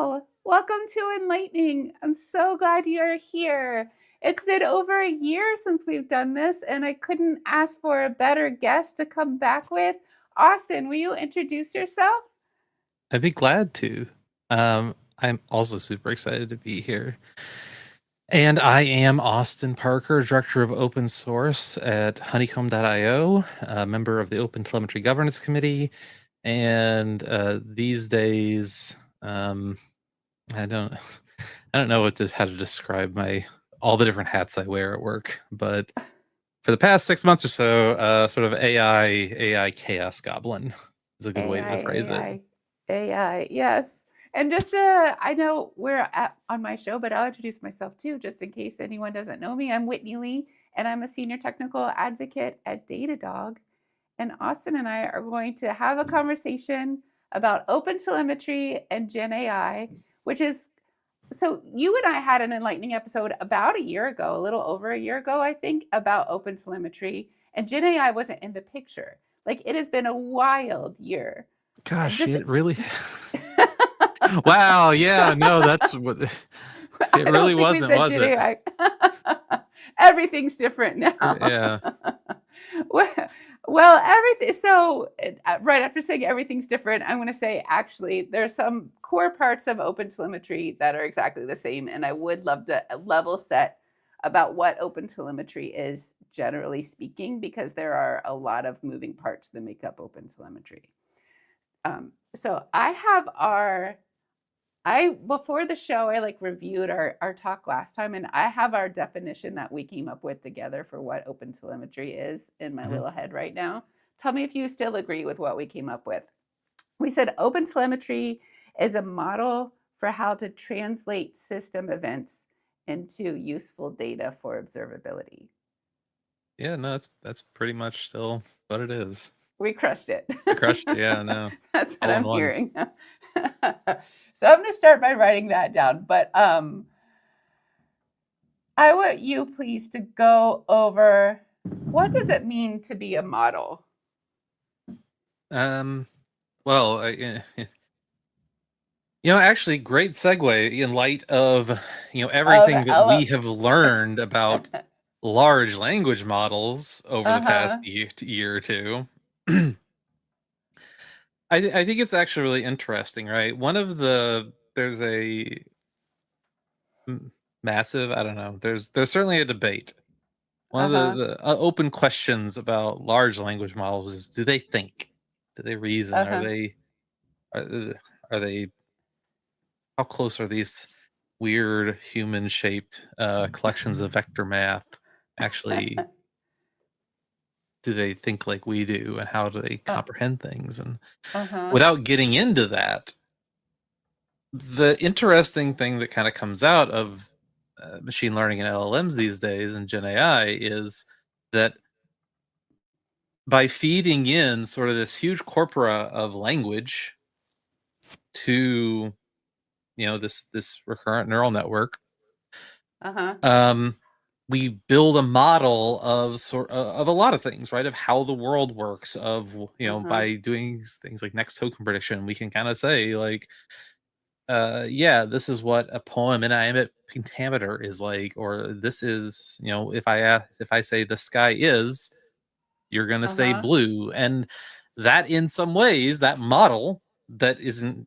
Hello, welcome to Enlightning. I'm so glad you're here. It's been over a year since we've done this, and I couldn't ask for a better guest to come back with. Austin, will you introduce yourself? I'd be glad to. I'm also super excited to be here. And I am Austin Parker, Director of Open Source at Honeycomb.io, a member of the OpenTelemetry Governance Committee. And these days, I don't, I don't know how to describe all the different hats I wear at work. But for the past 6 months or so, sort of AI chaos goblin is a good way to phrase it. AI, yes. And just I know on my show, but I'll introduce myself too, just in case anyone doesn't know me. I'm Whitney Lee, and I'm a senior technical advocate at Datadog. And Austin and I are going to have a conversation about OpenTelemetry and GenAI, which is so you and I had an enlightening episode about a year ago, a little over a year ago, I think, about OpenTelemetry, and GenAI wasn't in the picture. Like it has been a wild year. And Gosh, just it really. Wow, yeah, no, that's what it I really don't think we wasn't, said was it? GenAI. Everything's different now. Yeah. well, well, everything. So, right after saying everything's different, I'm going to say actually there's some core parts of OpenTelemetry that are exactly the same, and I would love to level set about what OpenTelemetry is generally speaking, because there are a lot of moving parts that make up OpenTelemetry. So I have before the show, I reviewed our talk last time, and I have our definition that we came up with together for what OpenTelemetry is in my Mhm. little head right now. Tell me if you still agree with what we came up with. We said OpenTelemetry is a model for how to translate system events into useful data for observability. Yeah, no, that's pretty much still what it is. We crushed it. I crushed it. Yeah, no, That's what all in I'm one. hearing. So I'm going to start by writing that down. But I want you please to go over what does it mean to be a model? Um, well, actually, great segue in light of Of everything that we L. have learned about large language models over the past Uh-huh. year or two. I think it's actually really interesting, right? There's a massive, I don't know. There's certainly a debate. One of Uh-huh. the open questions about large language models is: do they think? Do they reason? Uh-huh. Are, are they? How close are these weird human-shaped collections of vector math actually? Do they think like we do, and how do they Uh, comprehend things? And uh-huh. without getting into that, the interesting thing that kind of comes out of machine learning and LLMs these days and Gen AI is that by feeding in sort of this huge corpora of language to this recurrent neural network, Uh-huh. um, we build a model of a lot of things, right? Of how the world works. Uh-huh. By doing things like next token prediction, we can kind of say like, yeah, this is what a poem in iambic pentameter is like, or this is, if I say the sky is, you're gonna say Uh-huh. blue. And that in some ways, that model that isn't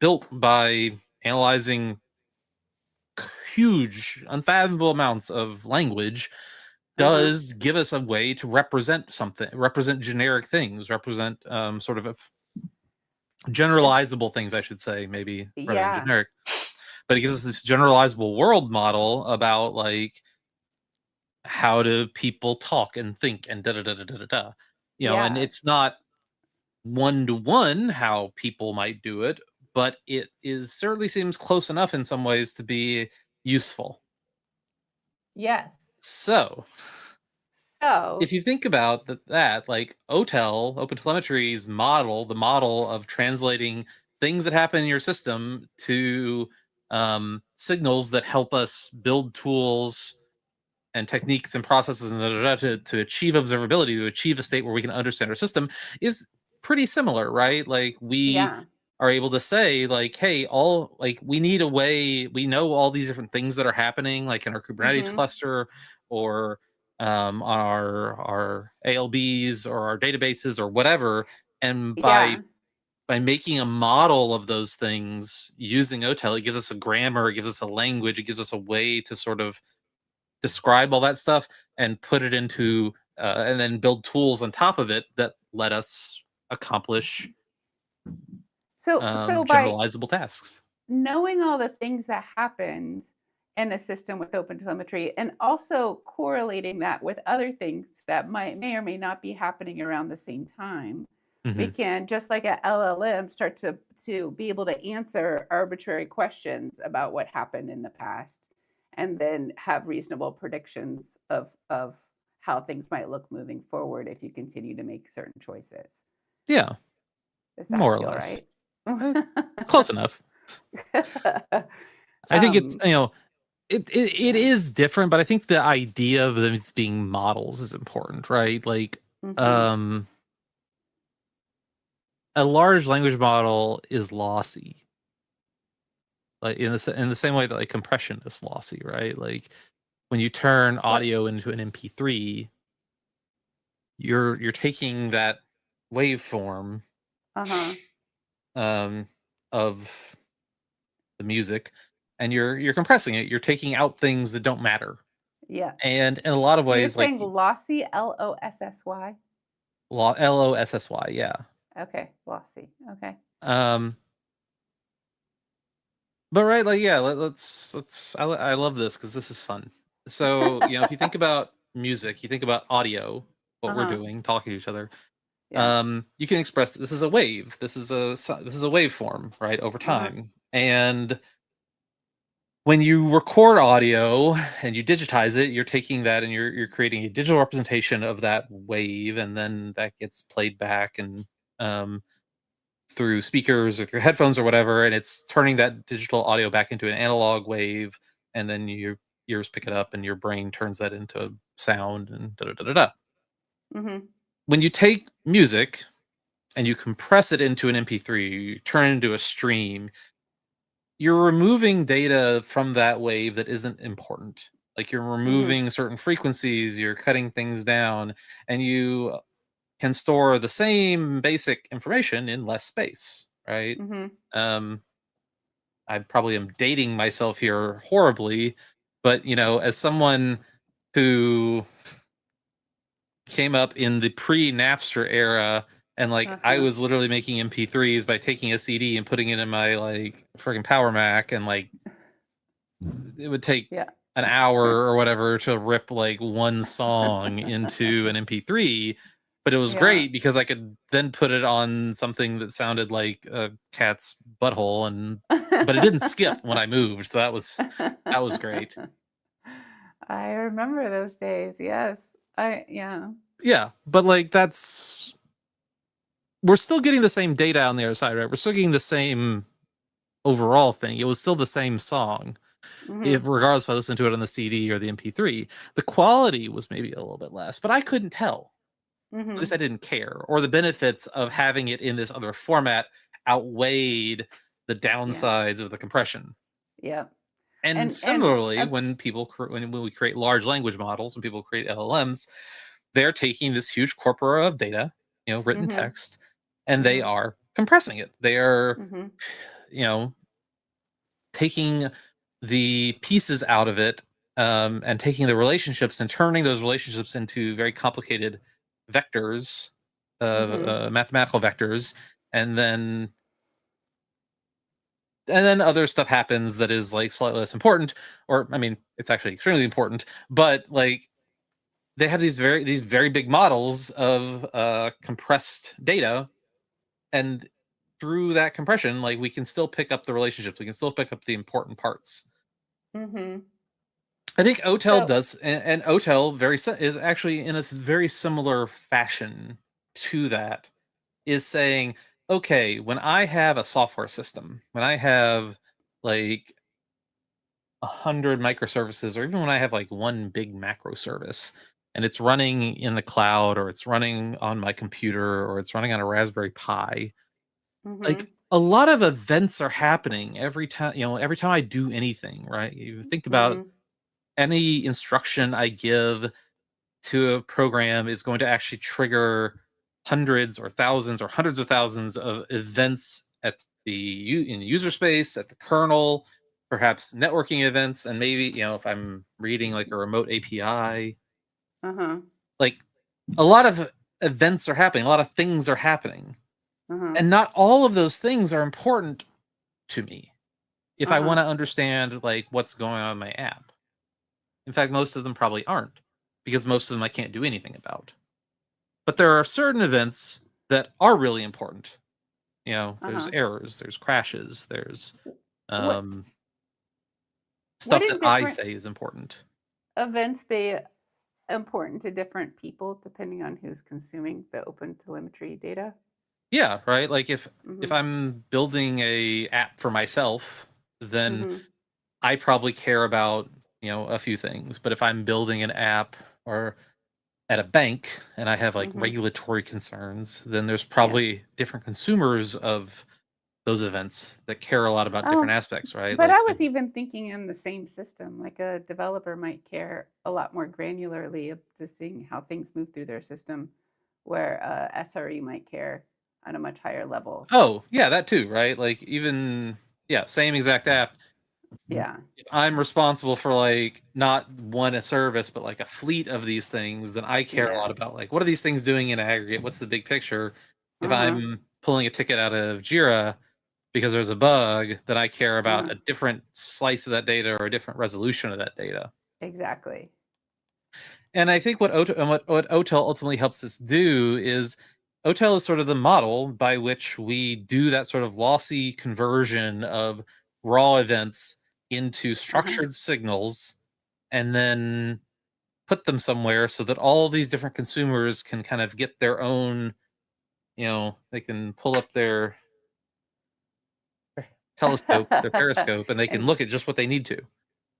built by analyzing huge, unfathomable amounts of language Uh-huh. does give us a way to represent something, represent generic things, represent sort of It's generalizable things, I should say, maybe rather than yeah. generic. But it gives us this generalizable world model about like how do people talk and think and da da da da da da da. And Yeah. it's not one to one how people might do it, but it is certainly seems close enough in some ways to be useful. Yes. So So, if you think about that, like OTel, OpenTelemetry's model, the model of translating things that happen in your system to signals that help us build tools and techniques and processes and to achieve observability, to achieve a state where we can understand our system, is pretty similar, right? Like we yeah. are able to say like, hey, we need a way, we know all these different things that are happening like in our Kubernetes Mm-hmm. cluster or on our ALBs or our databases or whatever. And Yeah. by making a model of those things using OTel, it gives us a grammar, it gives us a language, it gives us a way to sort of describe all that stuff and put it into and then build tools on top of it that let us accomplish So by generalizable tasks. knowing all the things that happened in a system with OpenTelemetry and also correlating that with other things that may or may not be happening around the same time, we Hmm. can, just like a LLM, start to be able to answer arbitrary questions about what happened in the past and then have reasonable predictions of how things might look moving forward if you continue to make certain choices. Yeah, Does more that or feel less. right? Eh, Close enough. I think it's um, it yeah. is different, but I think the idea of them as being models is important, right? Like Hmm. um a large language model is lossy. Like in the same way that like compression is lossy, right? Like when you turn But audio into an MP3, you're taking that waveform uh-huh. um of the music and you're compressing it. You're taking out things that don't matter. Yeah. And in a lot of So you're ways, like saying lossy, Lossy? LOSSY, yeah. Okay, lossy. Okay. Um, but right, like yeah, let's. I love this because this is fun. So if you think about music, you think about audio, what we're Uh-huh. doing, talking to each other. Yeah. You can express that this is a wave. This is a waveform, right, over Uh-huh. time. And when you record audio and you digitize it, you're taking that and you're creating a digital representation of that wave, and then that gets played back and um, through speakers or through headphones or whatever, and it's turning that digital audio back into an analog wave, and then your ears pick it up and your brain turns that into sound and da da da da da. Mm-hmm. When you take music and you compress it into an MP3, you turn it into a stream, you're removing data from that wave that isn't important. Like you're Mm-hmm. removing certain frequencies, you're cutting things down, and you can store the same basic information in less space, right? Mm-hmm. Um, I probably am dating myself here horribly, but as someone who came up in the pre-Napster era, and like I Uh-huh. was literally making MP3s by taking a CD and putting it in my like freaking Power Mac, and like it would take Yeah. an hour or whatever to rip like one song into an MP3, but it was Yeah. great because I could then put it on something that sounded like a cat's butthole, and but it didn't skip when I moved, so that was great. I remember those days. Yes. Yeah. Yeah, but like we're still getting the same data on the other side, right? We're still getting the same overall thing. It was still the same song, if Mm-hmm. regardless if I listened to it on the CD or the MP3. The quality was maybe a little bit less, but I couldn't tell. At Mm-hmm. least I didn't care. Or the benefits of having it in this other format outweighed the Yeah. downsides of the compression. Yeah. And And similarly, when we create large language models, when people create LLMs, they're taking this huge corpora of data, written mm-hmm. text, and they Mm-hmm. are compressing it. They are, Mm-hmm. you know, taking the pieces out of it, and taking the relationships and turning those relationships into very complicated vectors, Mm-hmm. mathematical vectors, and then other stuff happens that is like slightly less important, or I mean, it's actually extremely important, but like they have these very big models of compressed data, and through that compression, like we can still pick up the relationships, we can still pick up the important parts. Mm-hmm. I think OTel So does, and OTel is actually in a very similar fashion to that. Is saying, okay, when I have a software system, when I have like 100 microservices, or even when I have like one big macro service, and it's running in the cloud, or it's running on my computer, or it's running on a Raspberry Pi, mm-hmm. like a lot of events are happening every time, every time I do anything, right? You think about Mhm. any instruction I give to a program is going to actually trigger hundreds or thousands or hundreds of thousands of events at in user space, at the kernel, perhaps networking events, and maybe, if I'm reading like a remote API, Uh-huh. like a lot of events are happening, a lot of things are happening. Uh-huh. And not all of those things are important to me if I want Uh-huh. to understand like what's going on in my app. In fact, most of them probably aren't, because most of them I can't do anything about. But there are certain events that are really important. There's Uh-huh. errors, there's crashes, there's What um, stuff that wouldn't I different say is important. events be important to different people depending on who's consuming the open telemetry data? Yeah, right. Like if Mhm. I'm building a app for myself, then Mhm. I probably care about a few things. But if I'm building an app or at a bank and I have like Mhm. regulatory concerns, then there's Yeah. probably different consumers of those events that care a lot about different Oh, aspects, right? but Like, I was even thinking in the same system, like a developer might care a lot more granularly of to seeing how things move through their system, where SRE might care on a much higher level. oh yeah, that too, right? Like even yeah, same exact app. Yeah. If I'm responsible for like not one a service, but like a fleet of these things, then I care a Yeah. lot about like what are these things doing in aggregate? What's the big picture? If Uh-huh. I'm pulling a ticket out of Jira because there's a bug, then I care about Uh-huh. a different slice of that data or a different resolution of that data. Exactly. And I think what OTel ultimately helps us do is OTel is sort of the model by which we do that sort of lossy conversion of raw events into Uh-huh. structured signals and then put them somewhere so that all these different consumers can kind of get their own, they can pull up their telescope, their periscope, and they can And look at just what they need to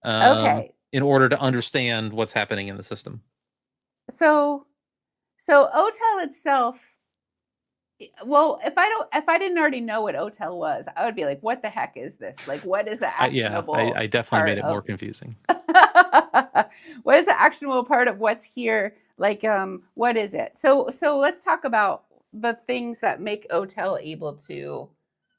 okay. in order to understand what's happening in the system. So OTel itself, well, if I didn't already know what OTel was, I would be like, what the heck is this? Like what is the Yeah, actionable I definitely made part it more of confusing. what is the actionable part of what's here? Like what is it? So let's talk about the things that make OTel able To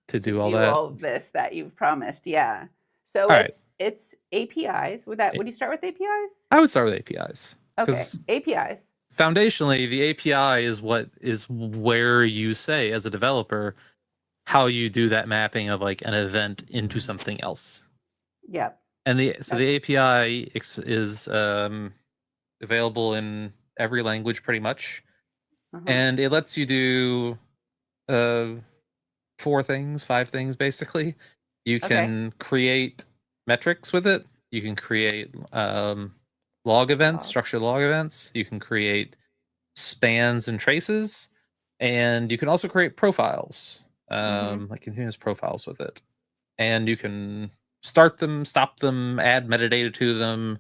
to do all do that. all of this that you've promised. Yeah. So All right. it's APIs. Would A- you start with APIs? I would start with APIs Okay, because APIs. foundationally, the API is where you say as a developer how you do that mapping of like an event into something else. Yep. And the That, API is available in every language pretty much, uh-huh. and it lets you do uh, four things, five things basically. You Okay. can create metrics with it. You can create log events, Log. structured log events. You can create spans and traces, and you can also create profiles, Mm-hmm. like continuous profiles with it. And you can start them, stop them, add metadata to them.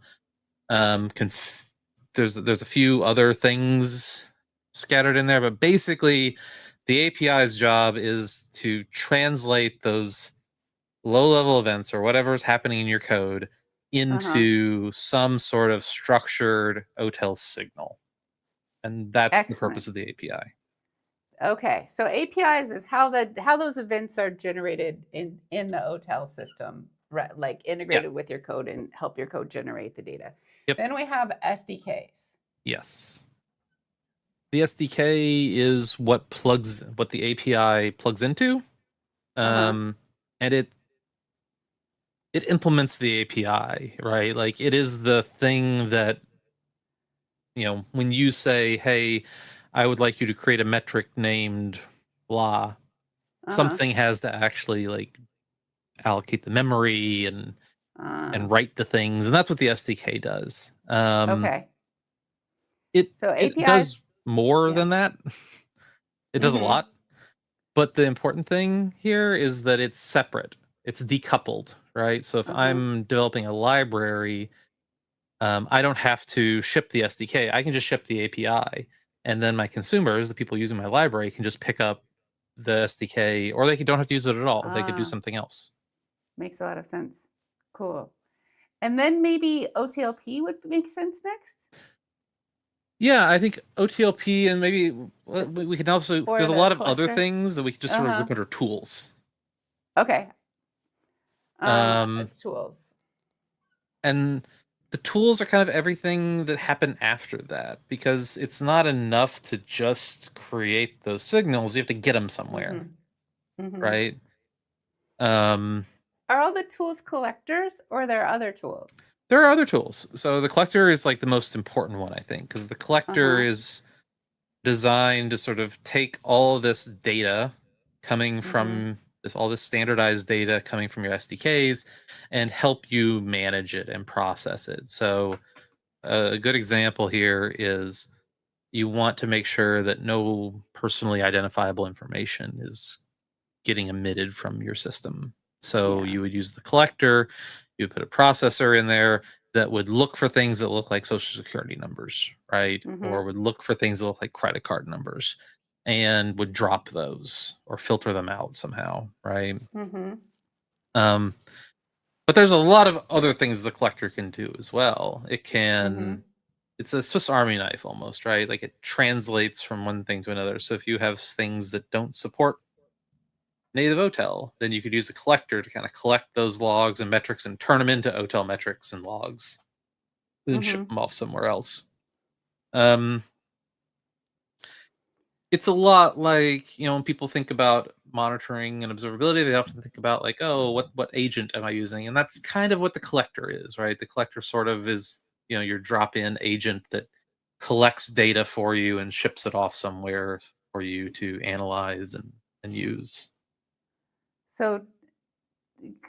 There's a few other things scattered in there, but basically, the API's job is to translate those low-level events or whatever's happening in your code Uh-huh. into some sort of structured OTel signal. And that's the purpose Excellent. of the API. Okay. So APIs is how those events are generated in the OTel system, right? Like Yeah. integrated with your code and help your code generate the data. Yep. Then we have SDKs. Yes. The SDK is what the API plugs into. Uh-huh. Um, and it implements the API, right? Like it is the thing that, when you say, "Hey, I would like you to create a metric named blah," Uh-huh. something has to actually like allocate the memory Uh, and write the things, and that's what the SDK does. okay. So It APIs, does more yeah. than that. It does a Mm-hmm. lot, but the important thing here is that it's separate. It's decoupled, right? So if Uh-huh. I'm developing a library, I don't have to ship the SDK. I can just ship the API, and then my consumers, the people using my library, can just pick up the SDK, or they don't have to use it at all. They could do Ah, something else. makes a lot of sense. Cool. And then maybe OTLP would make sense next? Yeah, I think OTLP, and maybe we can also, Or there's a the lot of other collector? things that we can just sort of group under tools. Okay. Um, Tools. and the tools are kind of everything that happened after that, because it's not enough to just create those signals. You have to get them somewhere, right? Um, Are all the tools collectors, or are there other tools? there are other tools. So the collector is like the most important one, I think, because the collector is designed to sort of take all of this data coming from all this standardized data coming from your SDKs and help you manage it and process it. So a good example here is you want to make sure that no personally identifiable information is getting emitted from your system. So Yeah. you would use the collector, you would put a processor in there that would look for things that look like social security numbers, right? Or would look for things that look like credit card numbers and would drop those or filter them out somehow, right? Um, but there's a lot of other things the collector can do as well. It can, it's a Swiss Army knife almost, right? Like it translates from one thing to another. So if you have things that don't support native OTel, then you could use a collector to kind of collect those logs and metrics and turn them into OTel metrics and logs, then ship them off somewhere else. It's a lot like, when people think about monitoring and observability, they often think about like, oh, what agent am I using? And that's kind of what the collector is, right? The collector sort of is, your drop-in agent that collects data for you and ships it off somewhere for you to analyze and use. So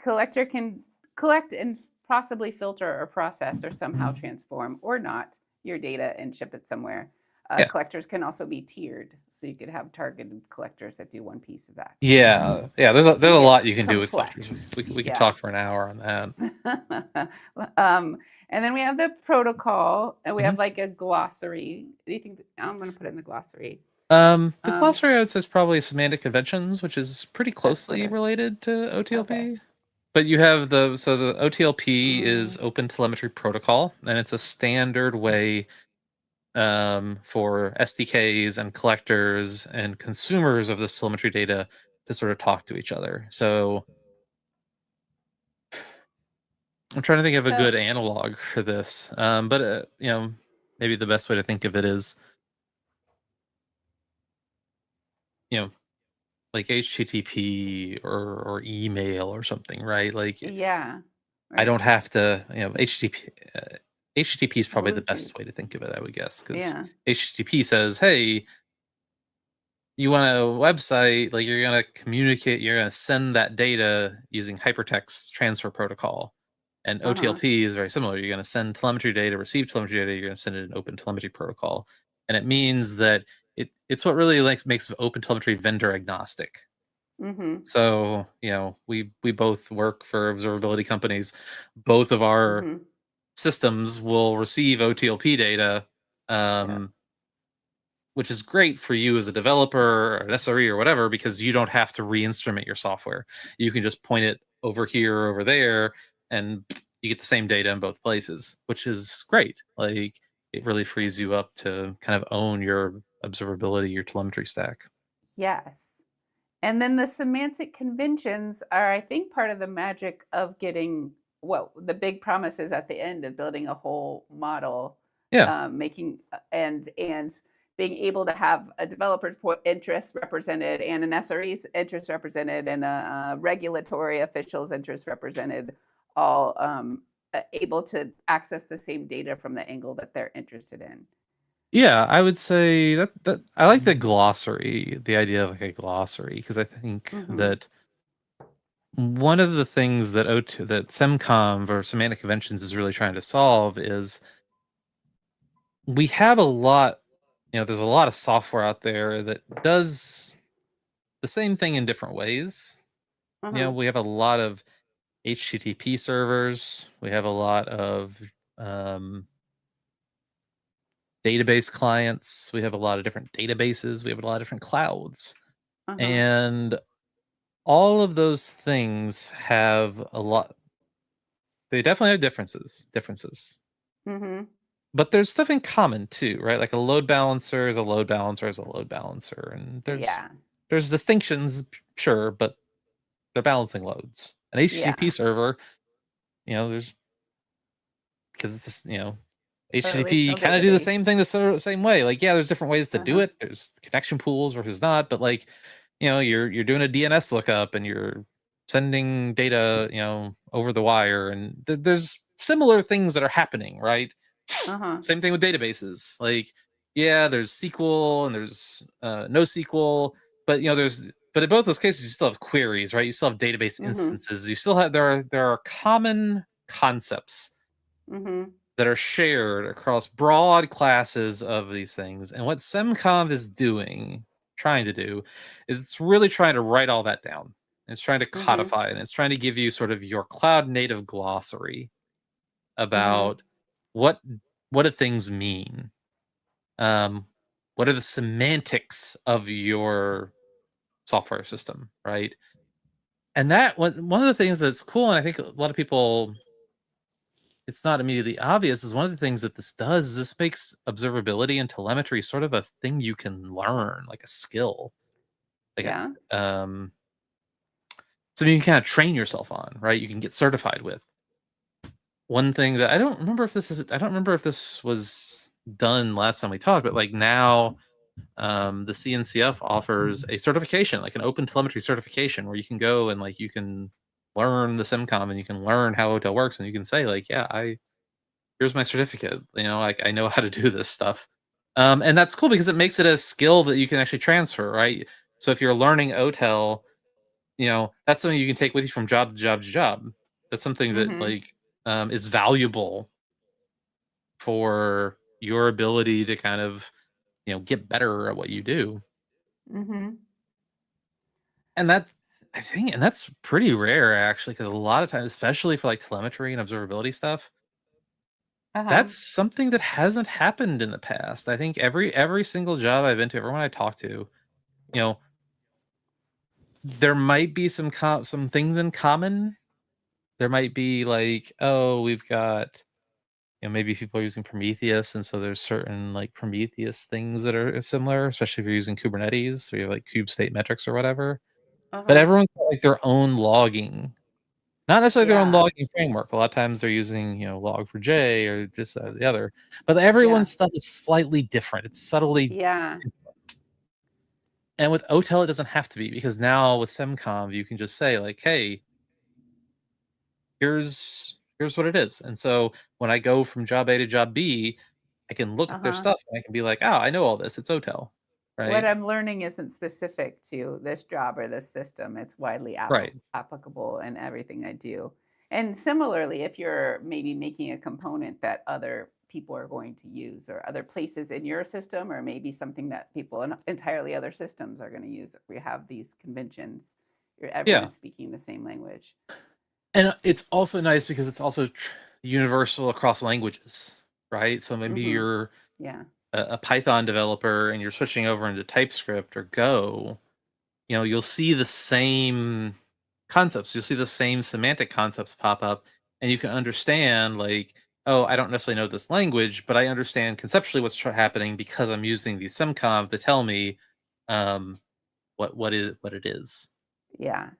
collector can collect and possibly filter or process or somehow transform or not your data and ship it somewhere. Yeah. Collectors can also be tiered, so you could have targeted collectors that do one piece of that. Yeah. There's a lot you can do with Complex. collectors. We could talk for an hour on that. And then we have the protocol, and we Mhm. have like a glossary. Do you think I'm going to put it in the glossary? The glossary, I would say, is probably semantic conventions, which is pretty closely related to OTLP. Okay. But you have the OTLP is OpenTelemetry protocol, and it's a standard way for SDKs and collectors and consumers of this telemetry data to sort of talk to each other. So I'm trying to think of a good analog for this, but maybe the best way to think of it is, like HTTP or email or something, right? Like, Yeah. Right. I don't have to, HTTP is probably the best way to think of it, I would guess, because HTTP says, hey, you want a website, like you're going to communicate, you're going to send that data using hypertext transfer protocol. And OTLP is very similar. You're going to send telemetry data, receive telemetry data, you're going to send it in OpenTelemetry protocol. And it means that it's what really makes OpenTelemetry vendor agnostic. So, we both work for observability companies. Both of our systems will receive OTLP data, which is great for you as a developer or an SRE or whatever, because you don't have to re-instrument your software. You can just point it over here or over there, and you get the same data in both places, which is great. Like, it really frees you up to kind of own your observability, your telemetry stack. Yes. And then the semantic conventions are, I think, part of the magic of getting what the big promises at the end of building a whole model, making and being able to have a developer's interest represented and an SRE's interest represented and a regulatory official's interest represented, all able to access the same data from the angle that they're interested in. Yeah, I would say that I like the glossary, the idea of like a glossary, because I think that one of the things that that SemConv or semantic conventions is really trying to solve is we have a lot, there's a lot of software out there that does the same thing in different ways. We have a lot of HTTP servers, we have a lot of database clients, we have a lot of different databases, we have a lot of different clouds. Uh-huh. And all of those things have a lot, they definitely have differences. Mm-hmm. But there's stuff in common too, right? Like a load balancer is a load balancer is a load balancer, and Yeah. there's distinctions, sure, but they're balancing loads. An HTTP Yeah. server, there's because it's A HTTP relational kind of do the database. same thing the same way. Like, yeah, there's different ways to do Uh-huh. it. There's connection pools versus not, but like, you're doing a DNS lookup and you're sending data, over the wire, and there's similar things that are happening, right? Uh-huh. Same thing with databases. Like, yeah, there's SQL and there's NoSQL, but but in both those cases, you still have queries, right? You still have database Mm-hmm. instances. You still have there are common concepts Mm-hmm. that are shared across broad classes of these things. And what SemConv is trying to do, is it's really trying to write all that down. It's trying to Mm-hmm. codify it. And it's trying to give you sort of your cloud native glossary Mm-hmm. about what what do things mean. Um, what are the semantics of your software system, right? And that one of the things that's cool, and I think a lot of people, it's not immediately obvious, is one of the things that this does is this makes observability and telemetry sort of a thing you can learn, like a skill, like Yeah. something you can kind of train yourself on, right? You can get certified with. One thing that I don't remember if this was done last time we talked, but like now, the CNCF offers a certification, like an open telemetry certification, where you can go and like you can learn the SimCom and you can learn how OTel works, and you can say like, yeah, here's my certificate. Like I know how to do this stuff. And that's cool because it makes it a skill that you can actually transfer, right? So if you're learning OTel, that's something you can take with you from job to job to job. That's something that Mm-hmm. like is valuable for your ability to kind of get better at what you do. Mm-hmm. And I think, and that's pretty rare actually, because a lot of times, especially for like telemetry and observability stuff, Uh-huh. that's something that hasn't happened in the past. I think every single job I've been to, everyone I talk to, you know, there might be some things in common. There might be like, oh, we've got, maybe people are using Prometheus, and so there's certain like Prometheus things that are similar, especially if you're using Kubernetes, or you have like kube state metrics or whatever. But Uh-huh. everyone's got like their own logging. Not necessarily their own Yeah. logging framework. A lot of times they're using, Log4j or just the other. But Yeah. everyone's stuff is slightly different. It's subtly, Yeah. and with OTel, it doesn't have to be, because now with SemConv, you can just say like, "Hey, here's what it is." And so when I go from job A to job B, I can look at their Uh-huh. stuff and I can be like, "Oh, I know all this. It's OTel." What Right? I'm learning isn't specific to this job or this system. It's widely Right. applicable in everything I do. And similarly, if you're maybe making a component that other people are going to use, or other places in your system, or maybe something that people in entirely other systems are going to use, we have these conventions. Everyone Yeah. is speaking the same language. And it's also nice because it's also universal across languages, right? So maybe Mm-hmm. you're Yeah. a Python developer and you're switching over into TypeScript or Go. You'll see the same concepts. You'll see the same semantic concepts pop up, and you can understand like, oh, I don't necessarily know this language, but I understand conceptually what's happening because I'm using the semconv to tell me um, what it is. Yeah.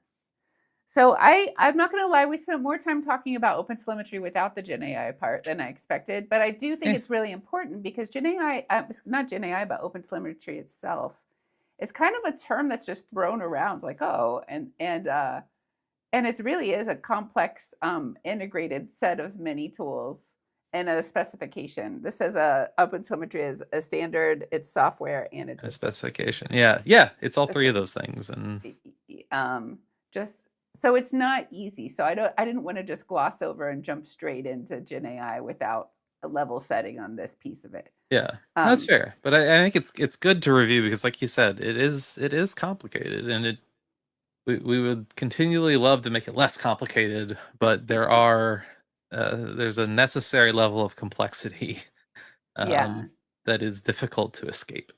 So I'm not going to lie, we spent more time talking about OpenTelemetry without the GenAI part than I expected, but I do think Yeah, it's really important because GenAI, not GenAI, but OpenTelemetry itself, it's kind of a term that's just thrown around. It's like, oh, and it really is a complex, integrated set of many tools and a specification. This says OpenTelemetry is a standard, it's software, and it's and a a specification. Yeah, it's all three of specific. those things, and Just so it's not easy. So I didn't want to just gloss over and jump straight into Gen AI without a level setting on this piece of it. yeah, that's Um, fair. But I think it's good to review because, like you said, it is complicated, and we would continually love to make it less complicated, but there's a necessary level of complexity yeah, that is difficult to escape.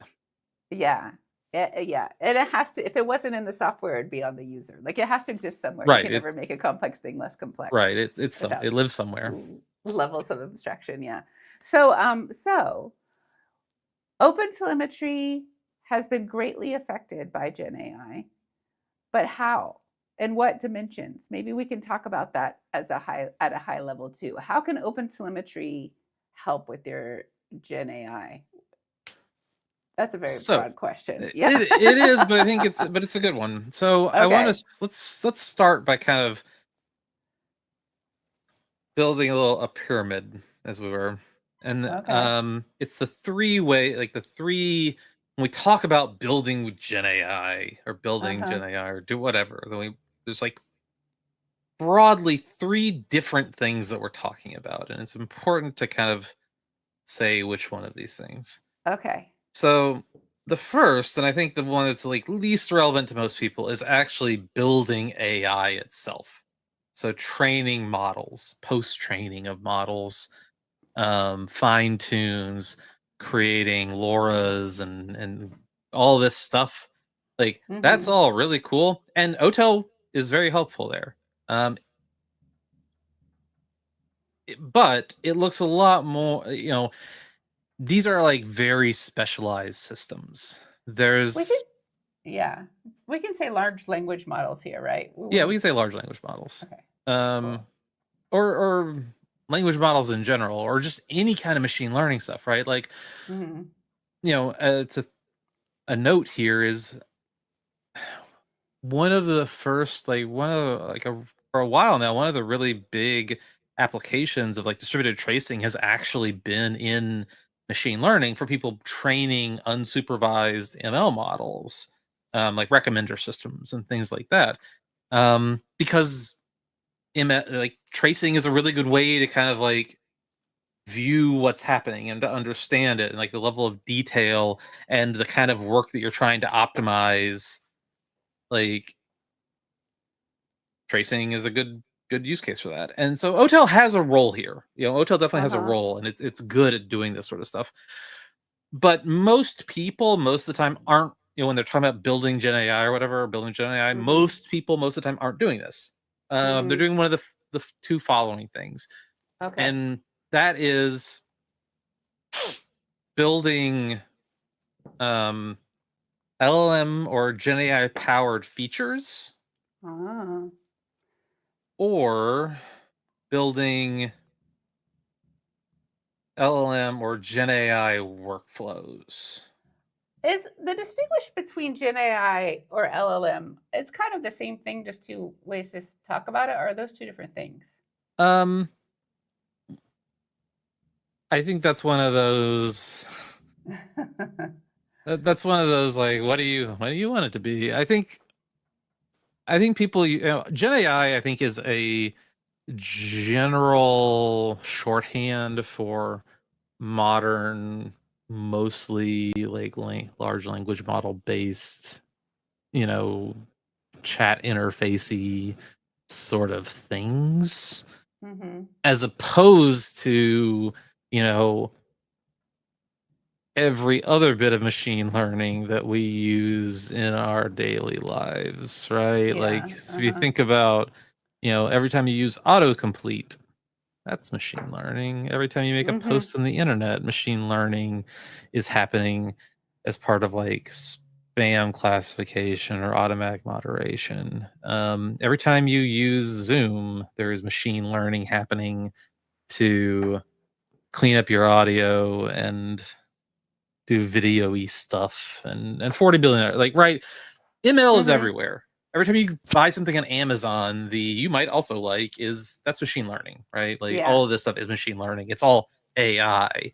yeah. Yeah, and it has to. If it wasn't in the software, it'd be on the user. Like it has to exist somewhere. You Right. can never make a complex thing less complex Right. without It lives somewhere. levels of abstraction. Yeah. So OpenTelemetry has been greatly affected by GenAI, but how? And what dimensions? Maybe we can talk about that at a high level too. How can OpenTelemetry help with your GenAI? That's a very So broad question. Yeah. it is, but I think it's a good one. So I want Okay. to let's start by kind of building a pyramid, as we were, and Okay. it's the three-way, like the three, when we talk about building with Gen AI or building Uh-huh. Gen AI or do whatever, then there's like broadly three different things that we're talking about, and it's important to kind of say which one of these things. Okay. So the first, and I think the one that's like least relevant to most people, is actually building AI itself. So training models, post training of models, fine tunes, creating LoRa's and all this stuff. Like that's Mm-hmm. all really cool, and OTel is very helpful there. Um, but it looks a lot more. These are like very specialized systems. We can, There's yeah, we can say large language models here, right? We Yeah, we wouldn't. can say large language models. Okay. Um, Cool. or language models in general, or just any kind of machine learning stuff, right? Like, Mm-hmm. it's a note here is one of the first, like one of like a for a while now, one of the really big applications of like distributed tracing has actually been in machine learning for people training unsupervised ML models, like recommender systems and things like that. Because like tracing is a really good way to kind of like view what's happening and to understand it and like the level of detail and the kind of work that you're trying to optimize. Like tracing is a good use case for that, and so OTel has a role here. OTel definitely has a Uh-huh. role, and it's good at doing this sort of stuff. But most people, most of the time, aren't. When they're talking about building Gen AI or whatever, or building Gen AI, Mm-hmm. most people, most of the time, aren't doing this. They're Mm-hmm. doing one of the two following things, Okay. and that is building um, LLM or Gen AI powered features, Ah. or building LLM or Gen AI workflows. Is the distinguish between Gen AI or LLM? It's kind of the same thing, just two ways to talk about it. Or are those two different things? Um, I think that's one of those. That's one of those like, what do you want it to be? I think people, Gen AI, I think is a general shorthand for modern, mostly like large language model based, you know, chat interfacey sort of things, Mm-hmm. as opposed to, you know, every other bit of machine learning that we use in our daily lives, right? Yeah. Like, so if you Uh-huh. think about, every time you use autocomplete, that's machine learning. Every time you make a Mm-hmm. post on the internet, machine learning is happening as part of like spam classification or automatic moderation. Every time you use Zoom, there is machine learning happening to clean up your audio and do video-y stuff and 40 billion, like, right. ML is Mm-hmm. everywhere. Every time you buy something on Amazon, the you might also like is that's machine learning, right? Like Yeah. all of this stuff is machine learning. It's all AI.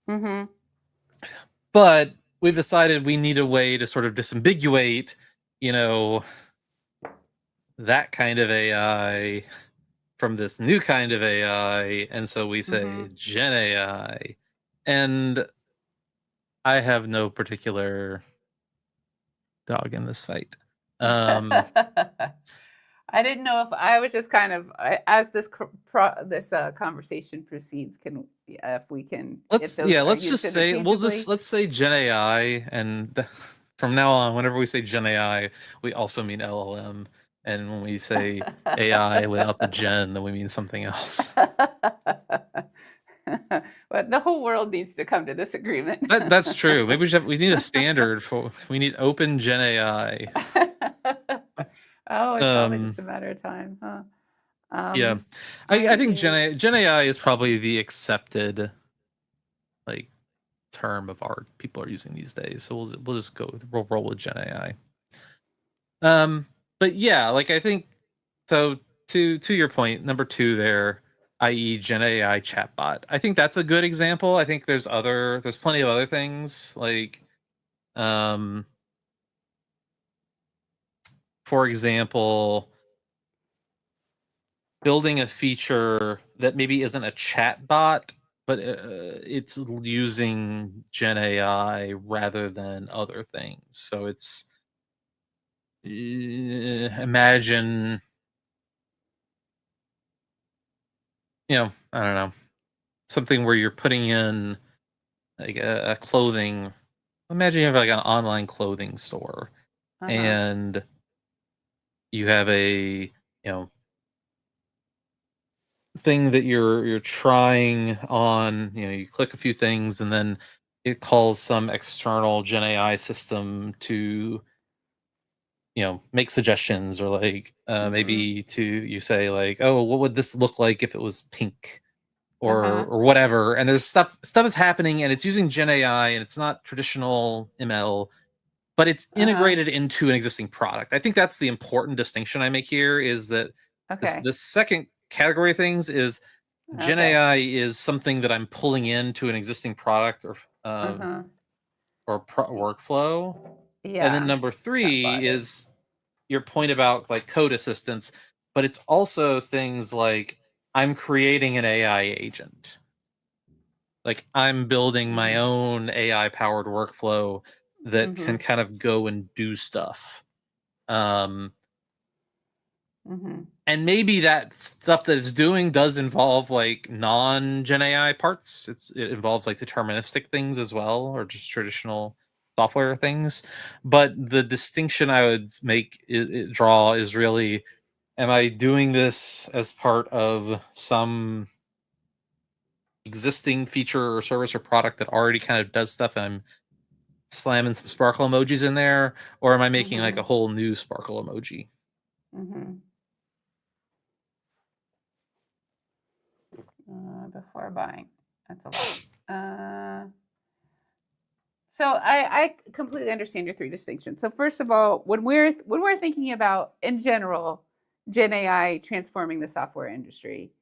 Mm-hmm. But we've decided we need a way to sort of disambiguate, you know, that kind of AI from this new kind of AI. And so we Mm-hmm. say Gen AI. And I have no particular dog in this fight. Um, I didn't know if I was just kind of as this conversation proceeds, can if we can if those are let's used just say interchangeably. let's say Gen AI, and from now on, whenever we say Gen AI, we also mean LLM, and when we say AI without the Gen, then we mean something else. But the whole world needs to come to this agreement. That's true. Maybe we need a standard for. We need open Gen AI. Oh, it's probably just a matter of time, huh? Yeah, I I think do. Gen AI is probably the accepted like term of art people are using these days. So we'll just we'll roll with Gen AI. But yeah, like I think so. To your point, number 2 there, i.e. Gen AI chatbot. I think that's a good example. I think there's plenty of other things like, for example, building a feature that maybe isn't a chat bot, but it's using Gen AI rather than other things. So it's imagine, I don't know, something where you're putting in like a clothing. Imagine you have like an online clothing store, Uh-huh. and you have a thing that you're trying on. You click a few things, and then it calls some external Gen AI system to make suggestions, or like Mhm. maybe to you say like, oh, what would this look like if it was pink, Uh-huh. or whatever. And there's stuff is happening, and it's using Gen AI, and it's not traditional ML, but it's Uh-huh. integrated into an existing product. I think that's the important distinction I make here, is that Okay. this second category of things is Gen Okay. AI is something that I'm pulling into an existing product Uh-huh. workflow. And then Yeah. number 3 Chatbot is. is your point about like code assistance, but it's also things like I'm creating an AI agent. Like I'm building my Mhm. own AI powered workflow that can Mhm. kind of go and do stuff. Um, Mhm. and maybe that stuff that it's doing does involve like non Gen AI parts. It involves like deterministic things as well, or just traditional software things. But the distinction I would draw is really, am I doing this as part of some existing feature or service or product that already kind of does stuff, and I'm slamming some sparkle emojis in there, or am I making like a Mhm. whole new sparkle emoji? Mhm. Before buying. That's a lot. So I completely understand your 3 distinctions. So first of all, when we're thinking about in general Gen AI transforming the software industry,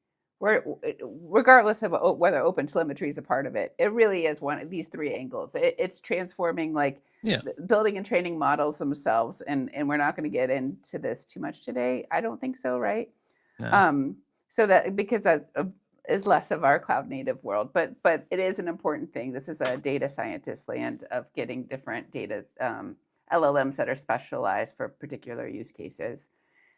we're regardless of whether OpenTelemetry is a part of it, it really is one of these 3 angles. It's transforming like Yeah. building and training models themselves, and we're not going to get into this too much today. I don't think so, right? No. Um, so that because that is less of our cloud native world, but it is an important thing. This is a data scientist land of getting different data LLMs that are specialized for particular use cases.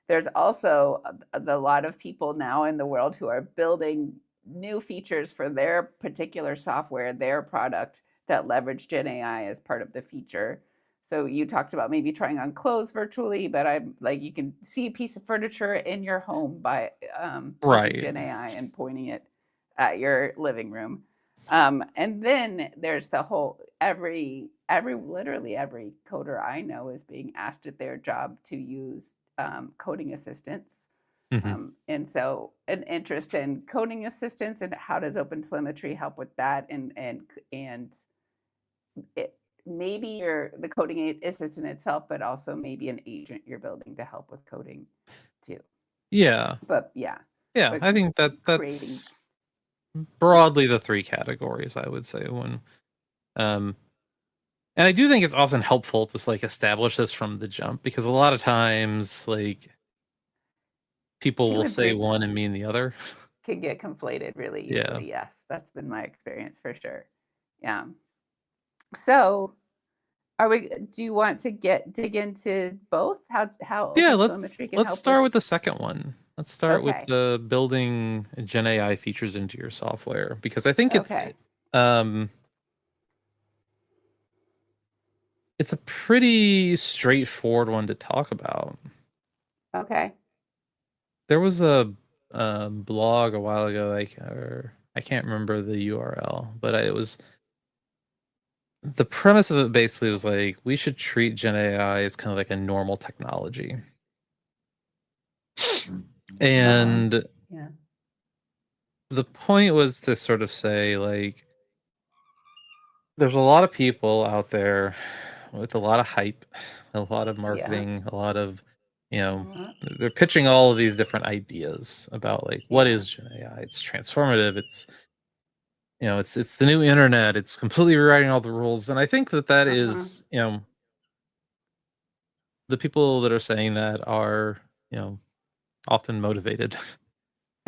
There's also a lot of people now in the world who are building new features for their particular software, their product, that leverage Gen AI as part of the feature. So you talked about maybe trying on clothes virtually, but I'm like, you can see a piece of furniture in your home by using Right. Gen AI and pointing it at your living room. And then there's the whole literally every coder I know is being asked at their job to use coding assistants. Hmm. And so an interest in coding assistants and how does OpenTelemetry help with that, and it, maybe you're the coding assistant itself, but also maybe an agent you're building to help with coding too. Yeah. But yeah, Yeah. but I think creating. that's broadly the 3 categories I would say. When um and I do think it's often helpful to like establish this from the jump, because a lot of times like people Two will and say three one and mean the other. can get conflated really Yeah. easily. Yes, that's been my experience for sure. Yeah. So are we? Do you want to get dig into both? How Yeah, open telemetry can let's help with? start with the second one. Let's start with Okay. the building Gen AI features into your software, because I think Okay. um It's a pretty straightforward one to talk about. Okay. There was a blog a while ago, like, or I can't remember the URL, but it was the premise of it basically was like we should treat Gen AI as kind of like a normal technology. And Yeah. the point was to sort of say like there's a lot of people out there with a lot of hype, a lot of Yeah. marketing, a lot of, you know, Uh-huh. they're pitching all of these different ideas about like what Yeah. is Gen AI? It's transformative. It's, you know, it's the new internet. It's completely rewriting all the rules. And I think that that Uh-huh. is, you know, the people that are saying that are, you know, often motivated.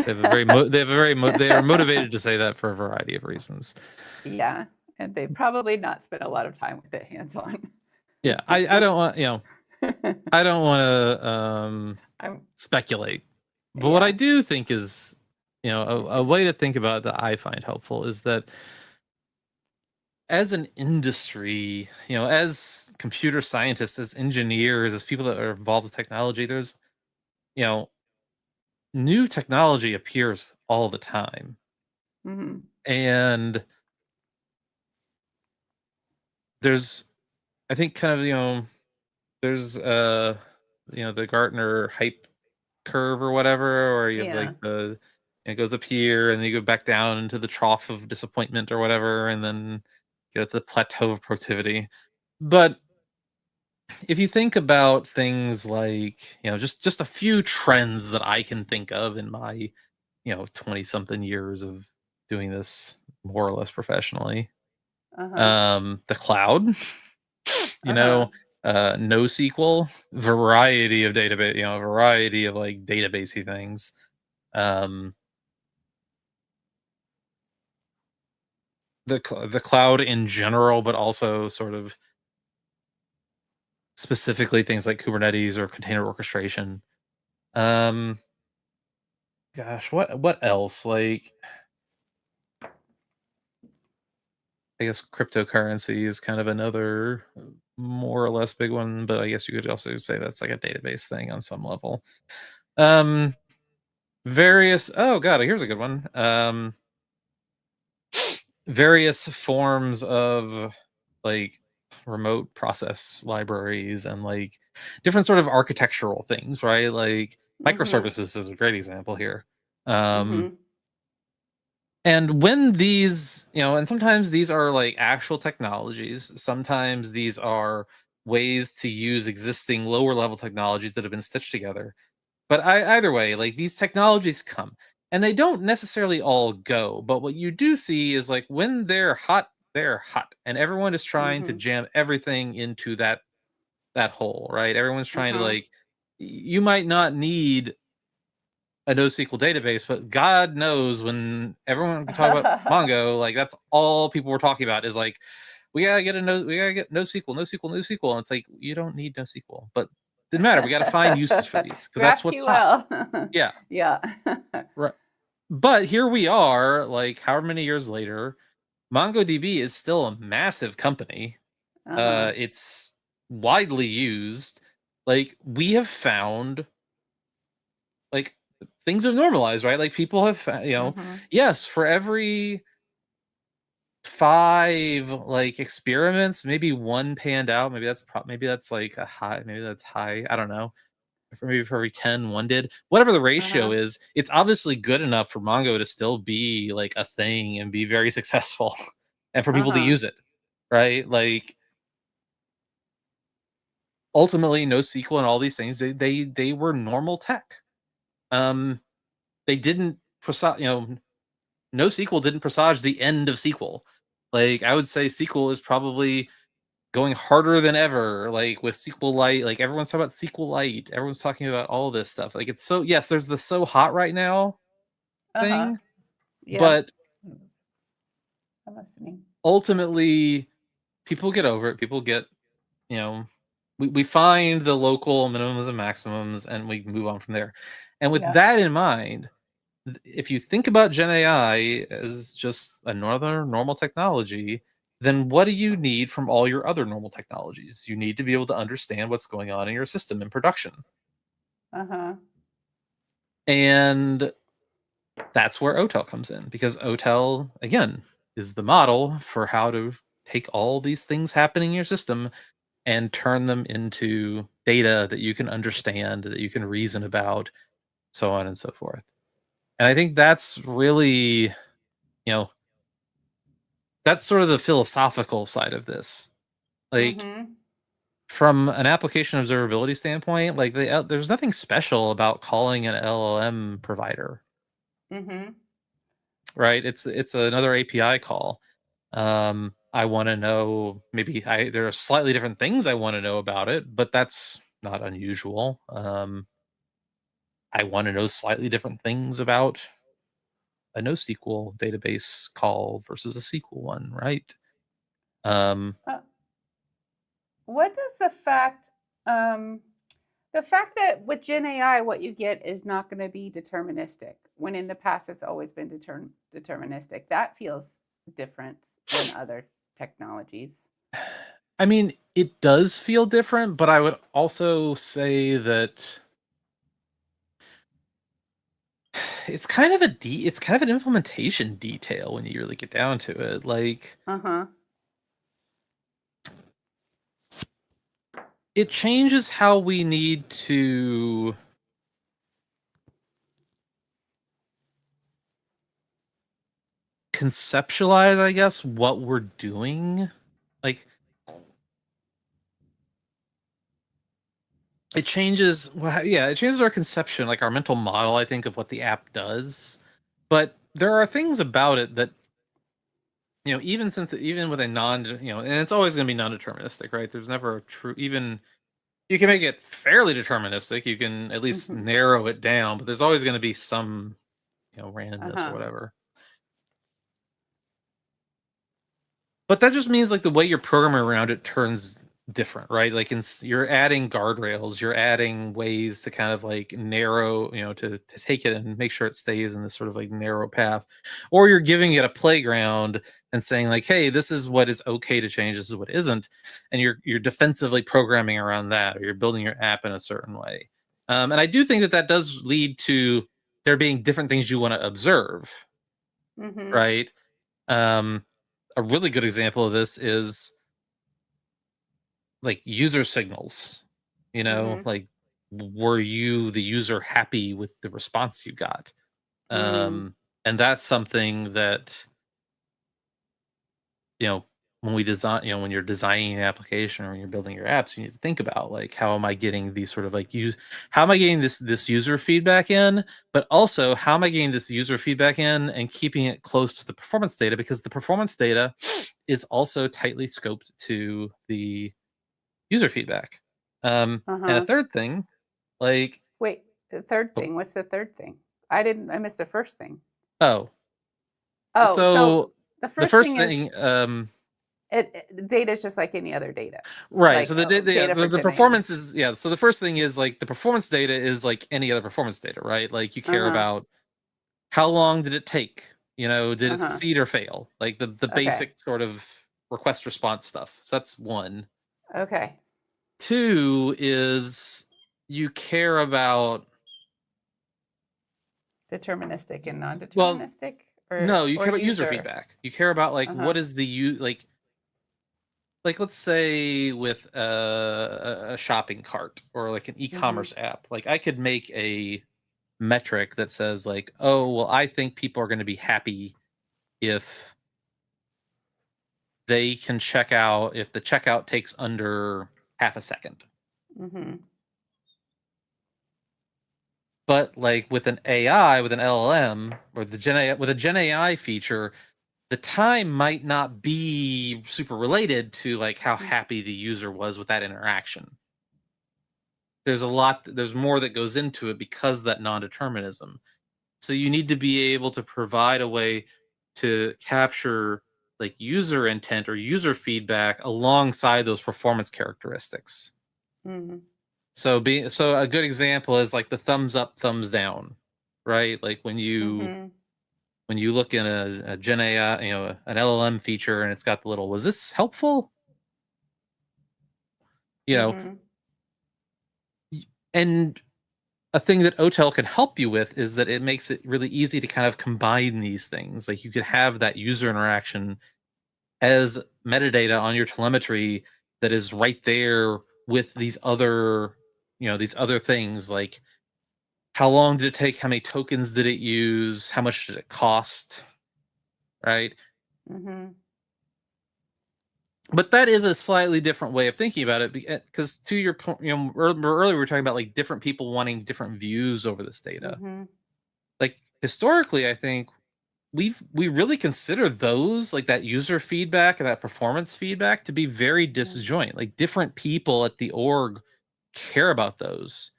They have a very they have a very they are motivated to say that for a variety of reasons. Yeah. And they probably not spent a lot of time with it hands on. Yeah, I don't want, you know, I don't want to I'm speculate, but what I yeah. do think is, you know, a way to think about it that I find helpful is that as an industry, you know, as computer scientists, as engineers, as people that are involved with technology, there's, you know, new technology appears all the time. Mhm. And there's, I think, kind of, you know, there's, you know, the Gartner hype curve or whatever, or you have Yeah. like the, it goes up here and then you go back down into the trough of disappointment or whatever, and then get at the plateau of productivity. But if you think about things like, you know, just a few trends that I can think of in my, you know, 20 something years of doing this more or less professionally, Uh-huh. the cloud, you Uh-huh. know, NoSQL, variety of database, you know, a variety of like databasey things. Um, the cloud in general, but also sort of specifically things like Kubernetes or container orchestration. Um, gosh, what else? Like, I guess cryptocurrency is kind of another more or less big one, but I guess you could also say that's like a database thing on some level. Um, various. Oh god, here's a good one. Various forms of like remote process libraries and like different sort of architectural things, right? Like Mhm. microservices is a great example here. Um, Mhm. and when these, you know, and sometimes these are like actual technologies, sometimes these are ways to use existing lower level technologies that have been stitched together. But either way, like these technologies come and they don't necessarily all go. But what you do see is like when they're hot, and everyone is trying to Mhm. jam everything into that hole, right? Everyone's trying to Uh-huh. like, you might not need a NoSQL database, but God knows when everyone can talk about Mongo, like that's all people were talking about is like, we gotta get NoSQL, NoSQL, NoSQL. And it's like, you don't need NoSQL, but didn't matter. We got to find uses for these because that's what's hot. GraphQL. Yeah. Yeah. Right. But here we are, like however many years later, MongoDB is still a massive company. Uh-huh. It's widely used. Like we have found like things have normalized, right? Like people have, you know, Mhm. yes, for every 5 like experiments, maybe one panned out. Maybe that's maybe that's like a high. Maybe that's high. I don't know. Maybe for every 10, one did. Whatever the ratio Uh-huh. is, it's obviously good enough for Mongo to still be like a thing and be very successful, and for people to Uh-huh. use it, right? Like ultimately, NoSQL and all these things, they were normal tech. Um, they didn't presage, you know, NoSQL didn't presage the end of SQL. Like I would say, SQL is probably going harder than ever. Like with SQLite, like everyone's talking about SQLite. Everyone's talking about all this stuff. Like it's so, yes, there's the so hot right now Uh-huh. thing, Yeah. but I'm listening. ultimately people get over it. People get, you know, we find the local minimums and maximums and we move on from there. And with Yeah. that in mind, if you think about Gen AI as just another normal technology, then what do you need from all your other normal technologies? You need to be able to understand what's going on in your system in production. Uh-huh. And that's where OTel comes in, because OTel, again, is the model for how to take all these things happening in your system and turn them into data that you can understand, that you can reason about, so on and so forth. And I think that's really, that's sort of the philosophical side of this. Like, Mm-hmm. from an application observability standpoint, like there's nothing special about calling an LLM provider, Mm-hmm. right? It's another API call. I want to know, maybe there are slightly different things I want to know about it, but that's not unusual. I want to know slightly different things about a NoSQL database call versus a SQL one, right? Um, What does the fact that with Gen AI, what you get is not going to be deterministic, when in the past it's always been deterministic. That feels different than other technologies. I mean, it does feel different, but I would also say that it's kind of it's kind of an implementation detail when you really get down to it. Like, Uh-huh. it changes how we need to conceptualize, I guess, what we're doing. Like, it changes, well, yeah, it changes our conception, like our mental model, I think, of what the app does. But there are things about it that, even with a and it's always going to be non-deterministic, right? There's never a true, even you can make it fairly deterministic. You can at least Mm-hmm. narrow it down, but there's always going to be some, randomness or Uh-huh. whatever. But that just means, like, the way you're programming around it turns different, right? Like, you're adding guardrails, you're adding ways to kind of like narrow, to take it and make sure it stays in this sort of like narrow path, or you're giving it a playground and saying like, hey, this is what is okay to change, this is what isn't, and you're defensively programming around that, or you're building your app in a certain way. And I do think that that does lead to there being different things you want to observe, Mm-hmm. right? Um, a really good example of this is like user signals. Mm-hmm. Like, were you, the user, happy with the response you got? Mm-hmm. And that's something that, you know, when we design, when you're designing an application or when you're building your apps, you need to think about like, how am I getting these sort of like how am I getting this user feedback in, but also how am I getting this user feedback in and keeping it close to the performance data, because the performance data is also tightly scoped to the user feedback. And a Uh-huh. third thing, like, Wait, the third oh, thing. What's the third thing? I missed the first thing. oh, Oh, so so the the first first thing is thing, data is just like any other data, right? So like data for the Gen AI. performance is, yeah. So the first thing is like the performance data is like any other performance data, right? Like, you care Uh-huh. about how long did it take, did it Uh-huh. succeed or fail, like the Okay. basic sort of request response stuff. So that's one. Okay. Two is you care about, Deterministic and well, non-deterministic, no, you or care about user user. feedback. You care about like Uh-huh. what is the like, let's say with a shopping cart or like an Mm-hmm. e-commerce app. Like, I could make a metric that says like, oh, well, I think people are going to be happy if they can check out, if the checkout takes under half a second. Mm-hmm. But like with an AI, with an LLM, or with a Gen AI feature, the time might not be super related to like how happy the user was with that interaction. There's more that goes into it because of that non-determinism. So you need to be able to provide a way to capture like user intent or user feedback alongside those performance characteristics. Mm-hmm. So a good example is like the thumbs up, thumbs down, right? Like, when you Mm-hmm. when you look in a Gen AI, an LLM feature, and it's got the little, was this helpful? Mm-hmm. And a thing that OTel can help you with is that it makes it really easy to kind of combine these things. Like you could have that user interaction as metadata on your telemetry that is right there with these other things, like how long did it take, how many tokens did it use, how much did it cost, right? Mm-hmm. But that is a slightly different way of thinking about it, because to your point, earlier we were talking about like different people wanting different views over this data. Mm-hmm. Like historically, I think we really consider those, like that user feedback and that performance feedback, to be very disjoint. Like different people at the org care about those.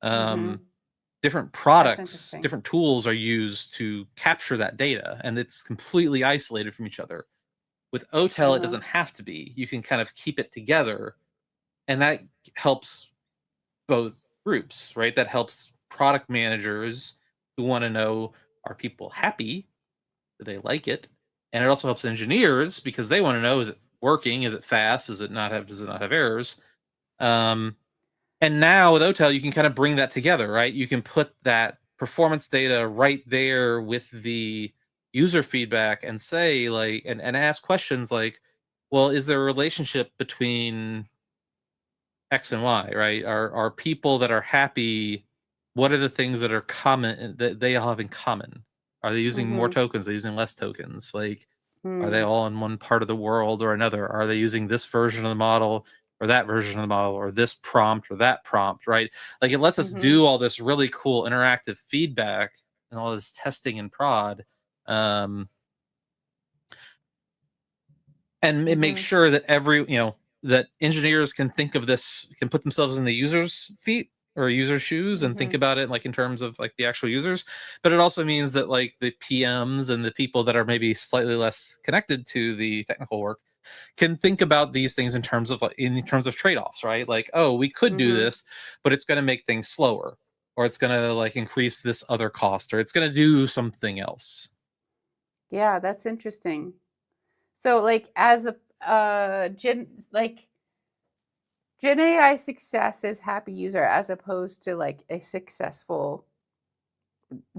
Mm-hmm. Different That's products, interesting. different tools are used to capture that data, and it's completely isolated from each other. With OTel, it Uh-huh. doesn't have to be. You can kind of keep it together, and that helps both groups, right? That helps product managers who want to know, are people happy? Do they like it? And it also helps engineers because they want to know, is it working? Is it fast? Does it not have errors? Um, and now with OTel, you can kind of bring that together, right? You can put that performance data right there with the user feedback and say, like, and ask questions like, well, is there a relationship between X and Y, right? Are people that are happy, what are the things that are common that they all have in common? Are they using more Mm-hmm. tokens? Are they using less tokens? Like, are they Mm. all in one part of the world or another? Are they using this version of the model or that version of the model or this prompt or that prompt, right? Like it lets us Mm-hmm. do all this really cool interactive feedback and all this testing and prod. Um, and it makes Mm-hmm. sure that that engineers can think of this, can put themselves in the user's feet or user's shoes and think Mm-hmm. about it like in terms of like the actual users. But it also means that like the PMs and the people that are maybe slightly less connected to the technical work can think about these things in terms of trade-offs, right? Like, oh, we could do Mm-hmm. this, but it's going to make things slower, or it's going to like increase this other cost, or it's going to do something else. Yeah, that's interesting. So like as a Gen AI success is happy user as opposed to like a successful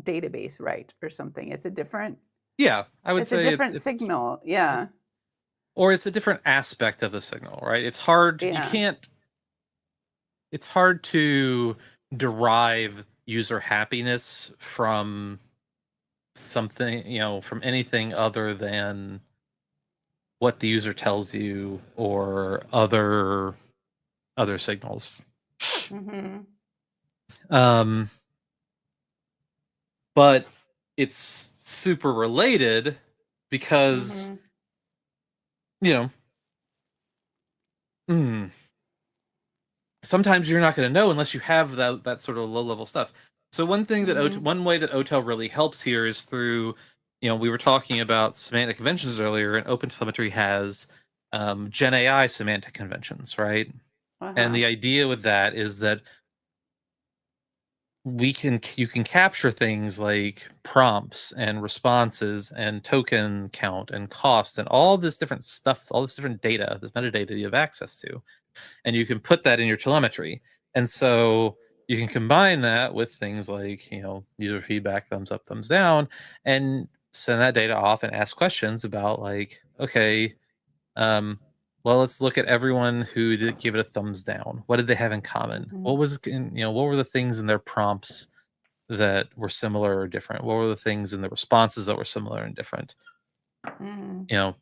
database, right? Or something. Yeah, I would It's a say different signal. Yeah. or it's a different aspect of the signal, right? It's hard, Yeah. it's hard to derive user happiness from something, from anything other than what the user tells you or other signals. Mm-hmm. Um, but it's super related because, Mm-hmm. you know, mm, sometimes you're not going to know unless you have that sort of low level stuff. So Mm-hmm. one way that OTel really helps here is through, we were talking about semantic conventions earlier, and OpenTelemetry has Gen AI semantic conventions, right? And Uh-huh. the idea with that is that you can capture things like prompts and responses and token count and cost and all this different stuff, all this different data, this metadata you have access to, and you can put that in your telemetry. And so you can combine that with things like, user feedback, thumbs up, thumbs down, and send that data off and ask questions about like, okay, um, well, let's look at everyone who did give it a thumbs down. What did they have in common? Mm-hmm. What were the things in their prompts that were similar or different? What were the things in the responses that were similar and different? Mm-hmm. You know,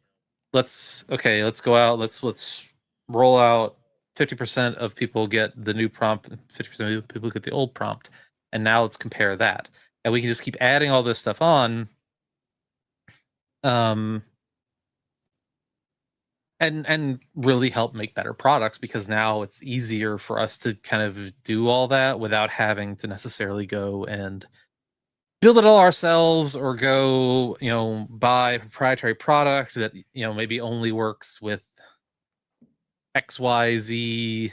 let's go out, let's roll out 50% of people get the new prompt, 50% of people get the old prompt, and now let's compare that. And we can just keep adding all this stuff on, um and really help make better products, because now it's easier for us to kind of do all that without having to necessarily go and build it all ourselves, or go buy a proprietary product that maybe only works with XYZ,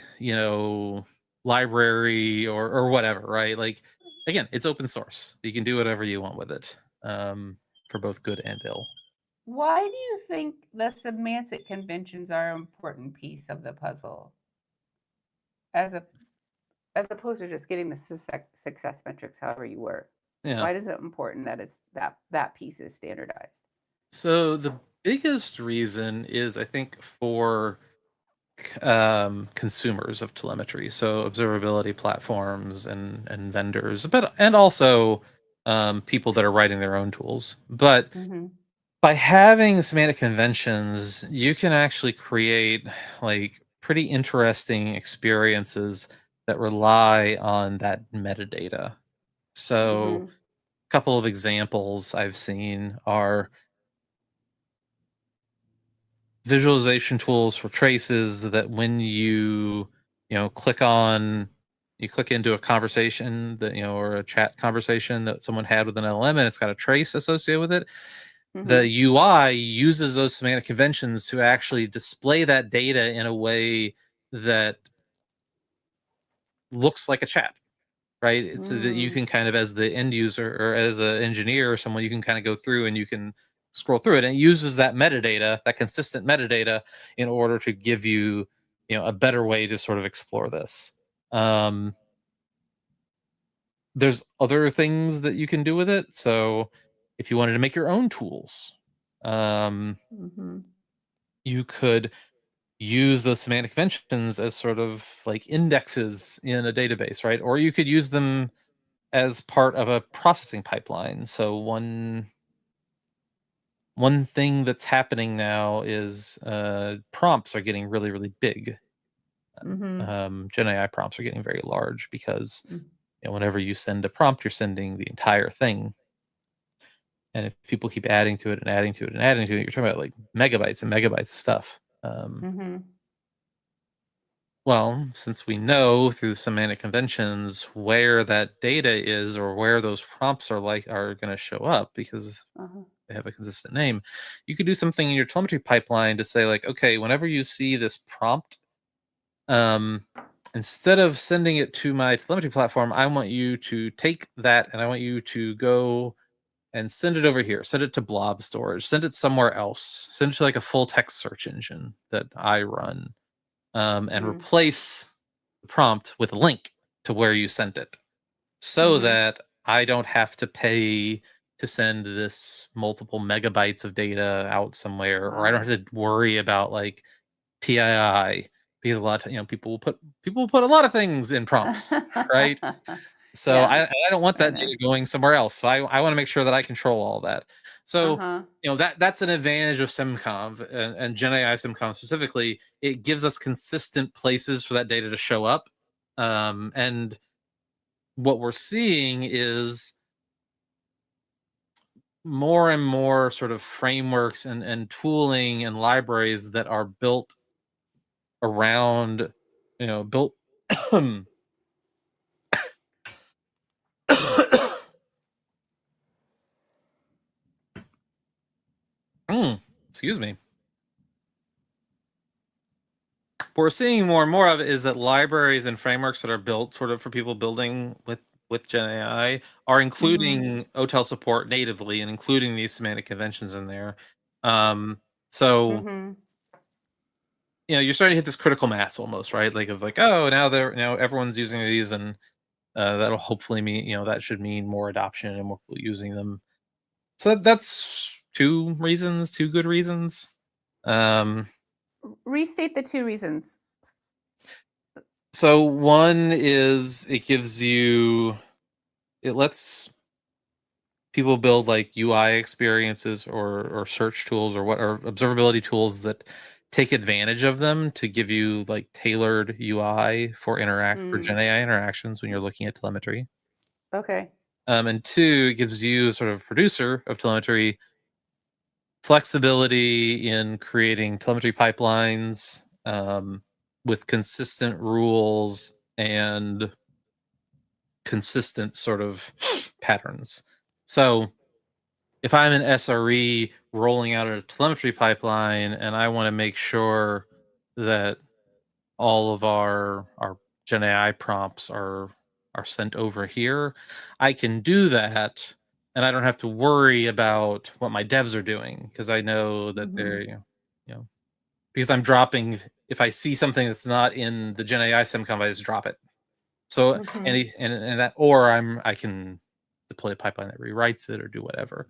library or whatever, right? Like, again, it's open source. You can do whatever you want with it. for both good and ill. Why do you think the semantic conventions are an important piece of the puzzle, as a as opposed to just getting the success metrics however you were? Yeah. Why is it important that it's that piece is standardized? So the biggest reason is, I think, for consumers of telemetry, so observability platforms and vendors, but and also people that are writing their own tools. But Mm-hmm. by having semantic conventions, you can actually create like pretty interesting experiences that rely on that metadata. So, Mm-hmm. a couple of examples I've seen are visualization tools for traces that when you click into a conversation that or a chat conversation that someone had with an LM and it's got a trace associated with it. Mm-hmm. The UI uses those semantic conventions to actually display that data in a way that looks like a chat, right? It's so that you Mm. can kind of, as the end user or as an engineer or someone, you can kind of go through and you can scroll through it, and it uses that metadata, that consistent metadata, in order to give you, a better way to sort of explore this. Um, there's other things that you can do with it. So, if you wanted to make your own tools, um, Mm-hmm. you could use those semantic conventions as sort of like indexes in a database, right? Or you could use them as part of a processing pipeline. So one thing that's happening now is prompts are getting really, really big. Mm-hmm. Gen AI prompts are getting very large because whenever you send a prompt, you're sending the entire thing. And if people keep adding to it and adding to it and adding to it, you're talking about like megabytes and megabytes of stuff. Mm-hmm. Well, since we know through semantic conventions where that data is or where those prompts are going to show up because Uh-huh. they have a consistent name, you could do something in your telemetry pipeline to say like, okay, whenever you see this prompt, um, instead of sending it to my telemetry platform, I want you to take that and I want you to go and send it over here. Send it to blob storage. Send it somewhere else. Send it to like a full text search engine that I run, and Mm. replace the prompt with a link to where you sent it so Mm-hmm. that I don't have to pay to send this multiple megabytes of data out somewhere, or I don't have to worry about like PII because a lot of people will put a lot of things in prompts, right? So Yeah, I don't want I that know. data going somewhere else. So I want to make sure that I control all that. So Uh-huh. that's an advantage of SimConv and GenAI SimConv specifically. It gives us consistent places for that data to show up. And what we're seeing is more and more sort of frameworks and tooling and libraries that are built around, built Mm, excuse me. What we're seeing more and more of is that libraries and frameworks that are built sort of for people building with Gen AI are Mm-hmm. including OTel support natively and including these semantic conventions in there. So Mm-hmm. you're starting to hit this critical mass almost, right? Like of like, oh, now everyone's using these, and that'll hopefully mean that should mean more adoption and more people using them. So that's two reasons, two good reasons. Um, Restate the two reasons. So one is it lets people build like UI experiences or search tools or observability tools that take advantage of them to give you like tailored UI for Mm. Gen AI interactions when you're looking at telemetry. Okay. And two, it gives you sort of producer of telemetry flexibility in creating telemetry pipelines with consistent rules and consistent sort of patterns. So if I'm an SRE rolling out a telemetry pipeline and I want to make sure that all of our Gen AI prompts are sent over here, I can do that and I don't have to worry about what my devs are doing because I know that they're, because I'm dropping. If I see something that's not in the GenAI SimConf, I just drop it. So and that, or I can deploy a pipeline that rewrites it or do whatever.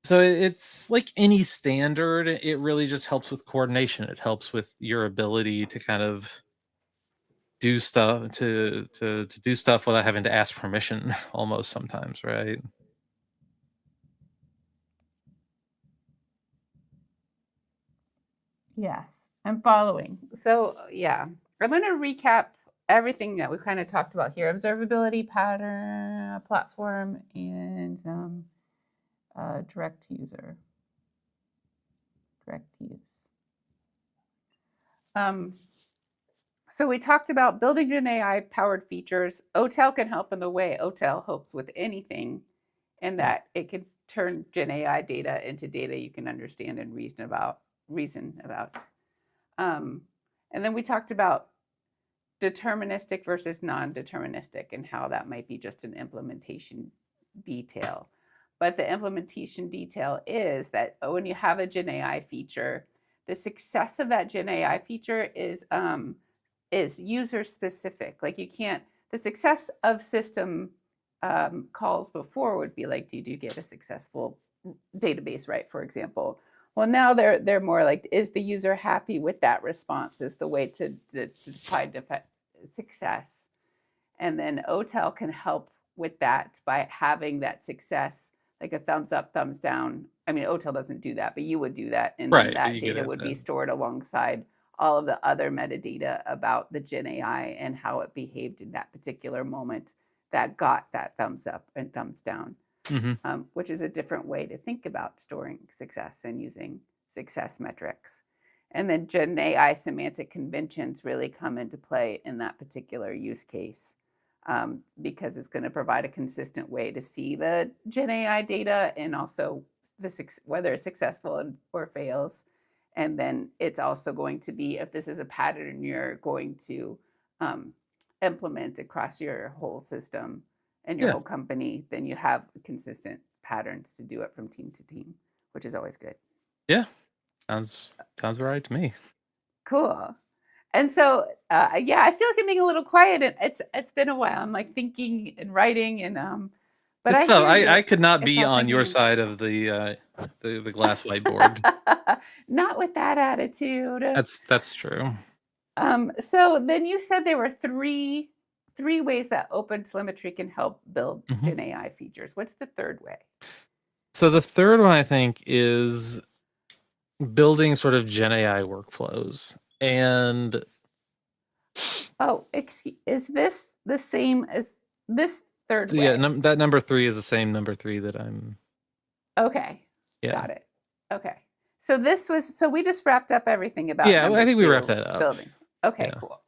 So it's like any standard. It really just helps with coordination. It helps with your ability to kind of do stuff to do stuff without having to ask permission almost sometimes, right? Yes, I'm following. So yeah, I'm going to recap everything that we kind of talked about here: observability, pattern, platform, and direct user, direct use. So we talked about building GenAI powered features. OTel can help in the way OTel helps with anything, and that it can turn GenAI data into data you can understand and reason about. And then we talked about deterministic versus non-deterministic and how that might be just an implementation detail. But the implementation detail is that when you have a GenAI feature, the success of that GenAI feature is user specific. Like you can't, the success of system calls before would be like, did you get a successful database right, for example? Well, now they're more like, is the user happy with that response? Is the way to define success. And then OTel can help with that by having that success, like a thumbs up, thumbs down. I mean, OTel doesn't do that, but you would do that, and then that data would be stored alongside all of the other metadata about the GenAI and how it behaved in that particular moment that got that thumbs up and thumbs down. Which is a different way to think about storing success and using success metrics. And then GenAI semantic conventions really come into play in that particular use case, because it's going to provide a consistent way to see the GenAI data and also whether it's successful or fails. And then it's also going to be, if this is a pattern you're going to implement across your whole system and your whole company, then you have consistent patterns to do it from team to team, which is always good. Yeah, sounds right to me. Cool. And so, yeah, I feel like I'm being a little quiet, and it's been a while. I'm like thinking and writing, and but I could not be on your side of the glass whiteboard. Not with that attitude. That's true. So then you said there were three ways that OpenTelemetry can help build GenAI features. What's the third way? So the third one, I think, is building sort of GenAI workflows. And is this the same as this third way? Yeah, that number 3 is the same number 3 that I'm. Okay. Yeah. Got it. Okay. So we just wrapped up everything about. Yeah, I think we wrapped that up. Building. Okay, cool.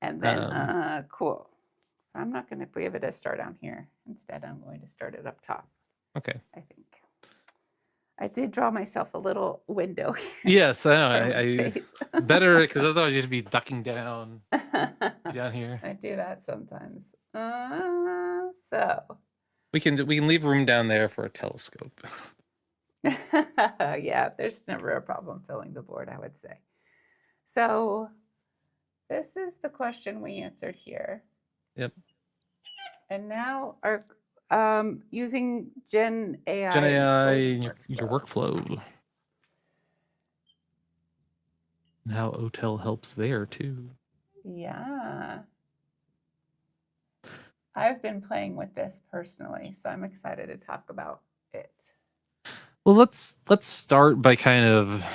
And then, cool. So I'm not going to give it a start down here. Instead, I'm going to start it up top. Okay. I think. I did draw myself a little window here. Yes, I know. I better, because otherwise you'd be ducking down here. I do that sometimes. So we can leave room down there for a telescope. Yeah, there's never a problem filling the board, I would say. So this is the question we answered here. Yep. And now our using GenAI. GenAI in your workflow. And how OTel helps there too. Yeah. I've been playing with this personally, so I'm excited to talk about it. Well, let's start by kind of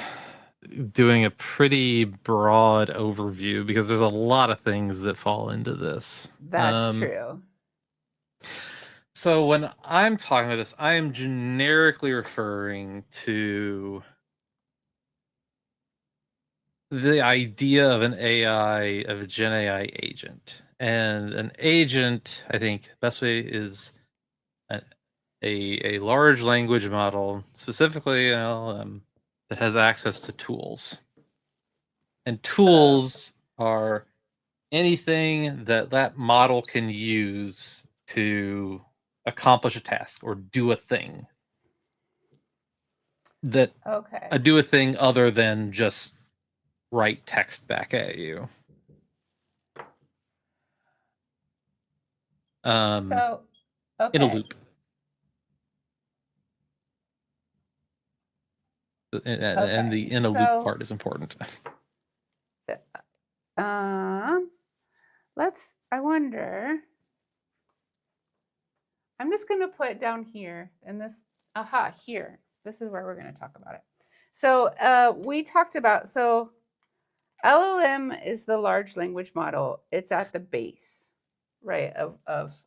doing a pretty broad overview, because there's a lot of things that fall into this. That's true. So when I'm talking about this, I am generically referring to the idea of an AI, of a GenAI agent. And an agent, I think the best way is a large language model, specifically that has access to tools. And tools are anything that model can use to accomplish a task or do a thing that Okay. do a thing other than just write text back at you. So, In a okay. loop. And the in a loop So, part is important. I wonder, I'm just going to put it down here in this, here. This is where we're going to talk about it. So we talked about, so LLM is the large language model. It's at the base, right, of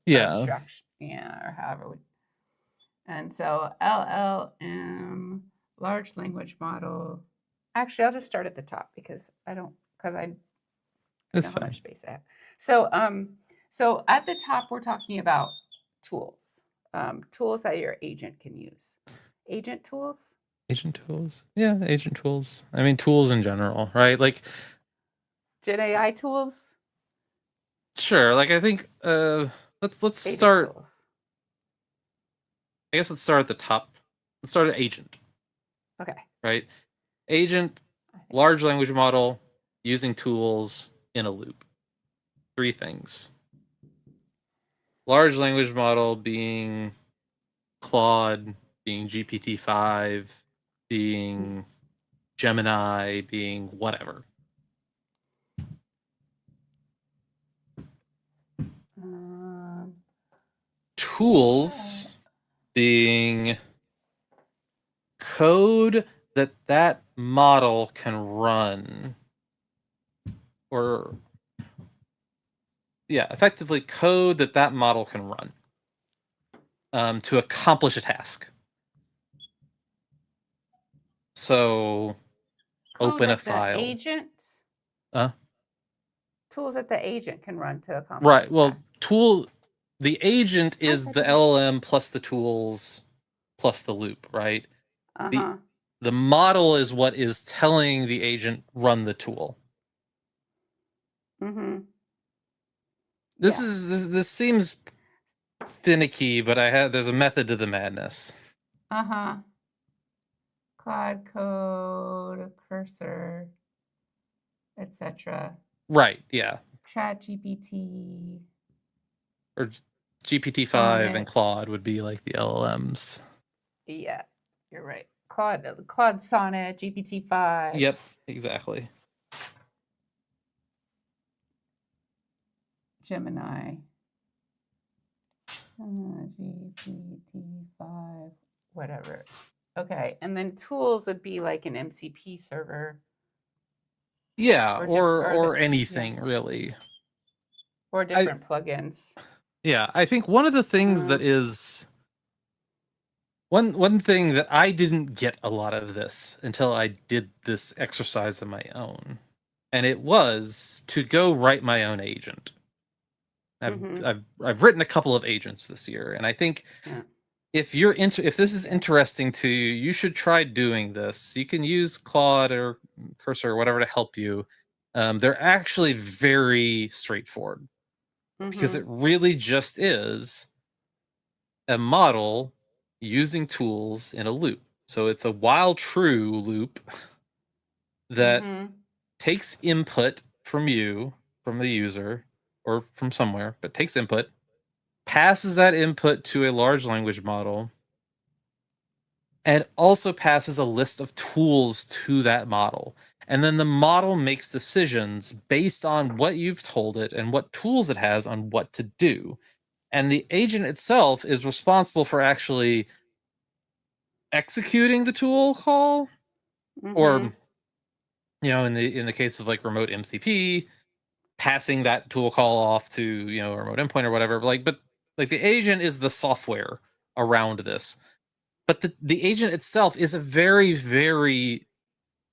abstraction, or however. And so LLM, large language model. Actually, I'll just start at the top because I know That's how fine. much space I have. So at the top, we're talking about tools, tools that your agent can use. Agent tools. Agent tools. Yeah, agent tools. I mean, tools in general, right? Like GenAI tools. sure. Like I think let's Agent start. tools. I guess let's start at the top. Let's start at agent. Okay. Right. Agent, large language model, using tools in a loop. 3 things. Large language model being Claude, being GPT-5, being Gemini, being whatever. Tools being code that model can run, or effectively code that model can run to accomplish a task. So open a file. Agent. Tools that the agent can run to accomplish. Right. Well, the agent is the LLM plus the tools plus the loop, right? The model is what is telling the agent run the tool. This seems finicky, but there's a method to the madness. Claude code, cursor, etc. Right, yeah. Chat GPT. Or GPT-5 and Claude would be like the LLMs. Yeah, you're right. Claude Sonnet, GPT-5. Yep, exactly. Gemini. GPT-5, whatever. Okay, and then tools would be like an MCP server. Yeah, or anything really. Or different plugins. Yeah, I think one of the things that is one thing that I didn't get a lot of this until I did this exercise on my own, and it was to go write my own agent. I've written a couple of agents this year, and I think if this is interesting to you, you should try doing this. You can use Claude or Cursor or whatever to help you. They're actually very straightforward because it really just is a model using tools in a loop. So it's a while true loop that takes input from you, from the user, or from somewhere, but takes input, passes that input to a large language model, and also passes a list of tools to that model. And then the model makes decisions based on what you've told it and what tools it has on what to do. And the agent itself is responsible for actually executing the tool call, or in the case of like remote MCP, passing that tool call off to a remote endpoint or whatever. But the agent is the software around this. But the agent itself is a very, very,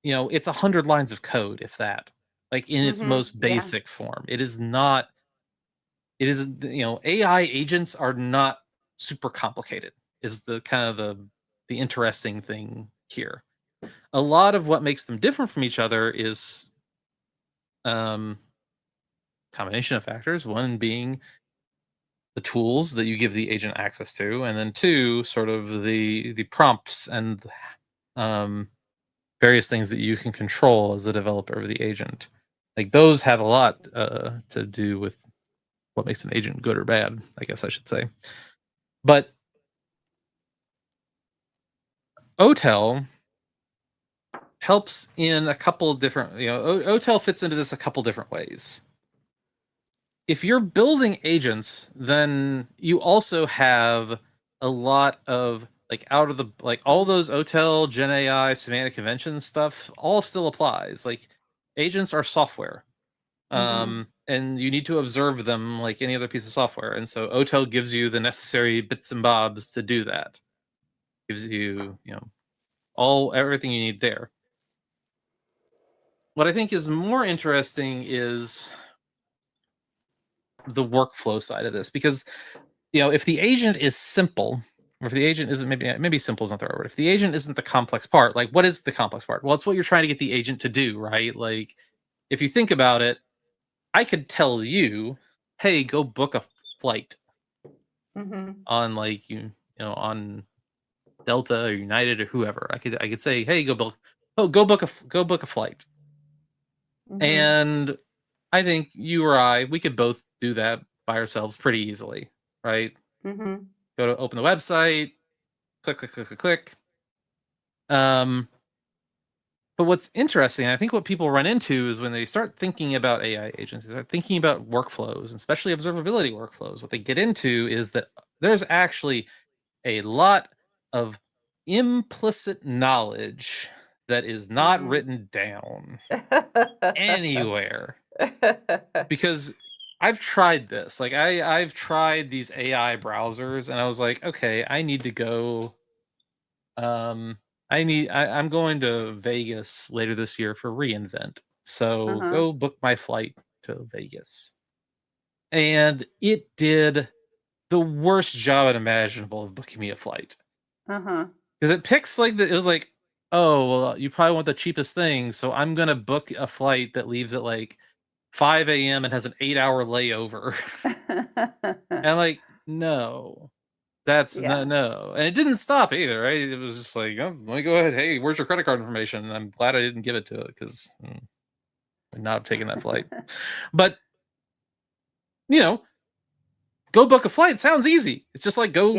it's 100 lines of code, if that, like in its most basic form. It is not. It is, AI agents are not super complicated. Is the kind of the interesting thing here. A lot of what makes them different from each other is combination of factors. One being the tools that you give the agent access to, and then 2, sort of the prompts and various things that you can control as the developer of the agent. Like those have a lot to do with what makes an agent good or bad, I guess I should say. But OTel helps in a couple of different, OTel fits into this a couple different ways. If you're building agents, then you also have a lot of all those OTel, GenAI, semantic convention stuff all still applies. Like agents are software. And you need to observe them like any other piece of software. And so OTel gives you the necessary bits and bobs to do that. Gives you, everything you need there. What I think is more interesting is the workflow side of this, because if the agent is simple, or if the agent isn't, maybe simple is not the right word. If the agent isn't the complex part, like what is the complex part? Well, it's what you're trying to get the agent to do, right? Like if you think about it, I could tell you, hey, go book a flight on on Delta or United or whoever. I could say, hey, go book a flight. And I think you or I, we could both do that by ourselves pretty easily, right? Go to open the website, click. But what's interesting, I think what people run into is when they start thinking about AI agents, they start thinking about workflows, and especially observability workflows. What they get into is that there's actually a lot of implicit knowledge that is not written down anywhere. Because I've tried this. Like I've tried these AI browsers, and I was like, okay, I need to go. I'm going to Vegas later this year for reInvent. So go book my flight to Vegas. And it did the worst job imaginable of booking me a flight. Because it picks it was like, oh, well, you probably want the cheapest thing, so I'm gonna book a flight that leaves at 5 a.m. and has an 8-hour layover. And I'm like, no. That's no. And it didn't stop either, right? It was just like, oh, let me go ahead. Hey, where's your credit card information? And I'm glad I didn't give it to it because I'm not taking that flight. But, go book a flight. It sounds easy. It's just like go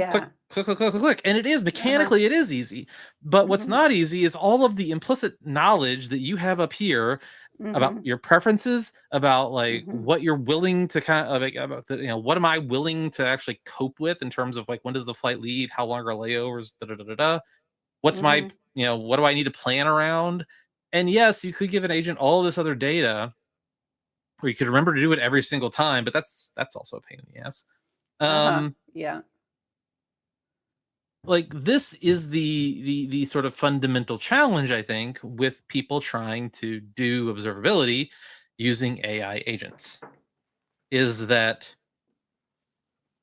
click. And it is mechanically, it is easy. But what's not easy is all of the implicit knowledge that you have up here about your preferences, about what you're willing to what am I willing to actually cope with in terms of when does the flight leave, how long are layovers, what's my what do I need to plan around. And yes, you could give an agent all this other data, or you could remember to do it every single time, but that's also a pain in the ass. This is the sort of fundamental challenge, I think, with people trying to do observability using AI agents, is that,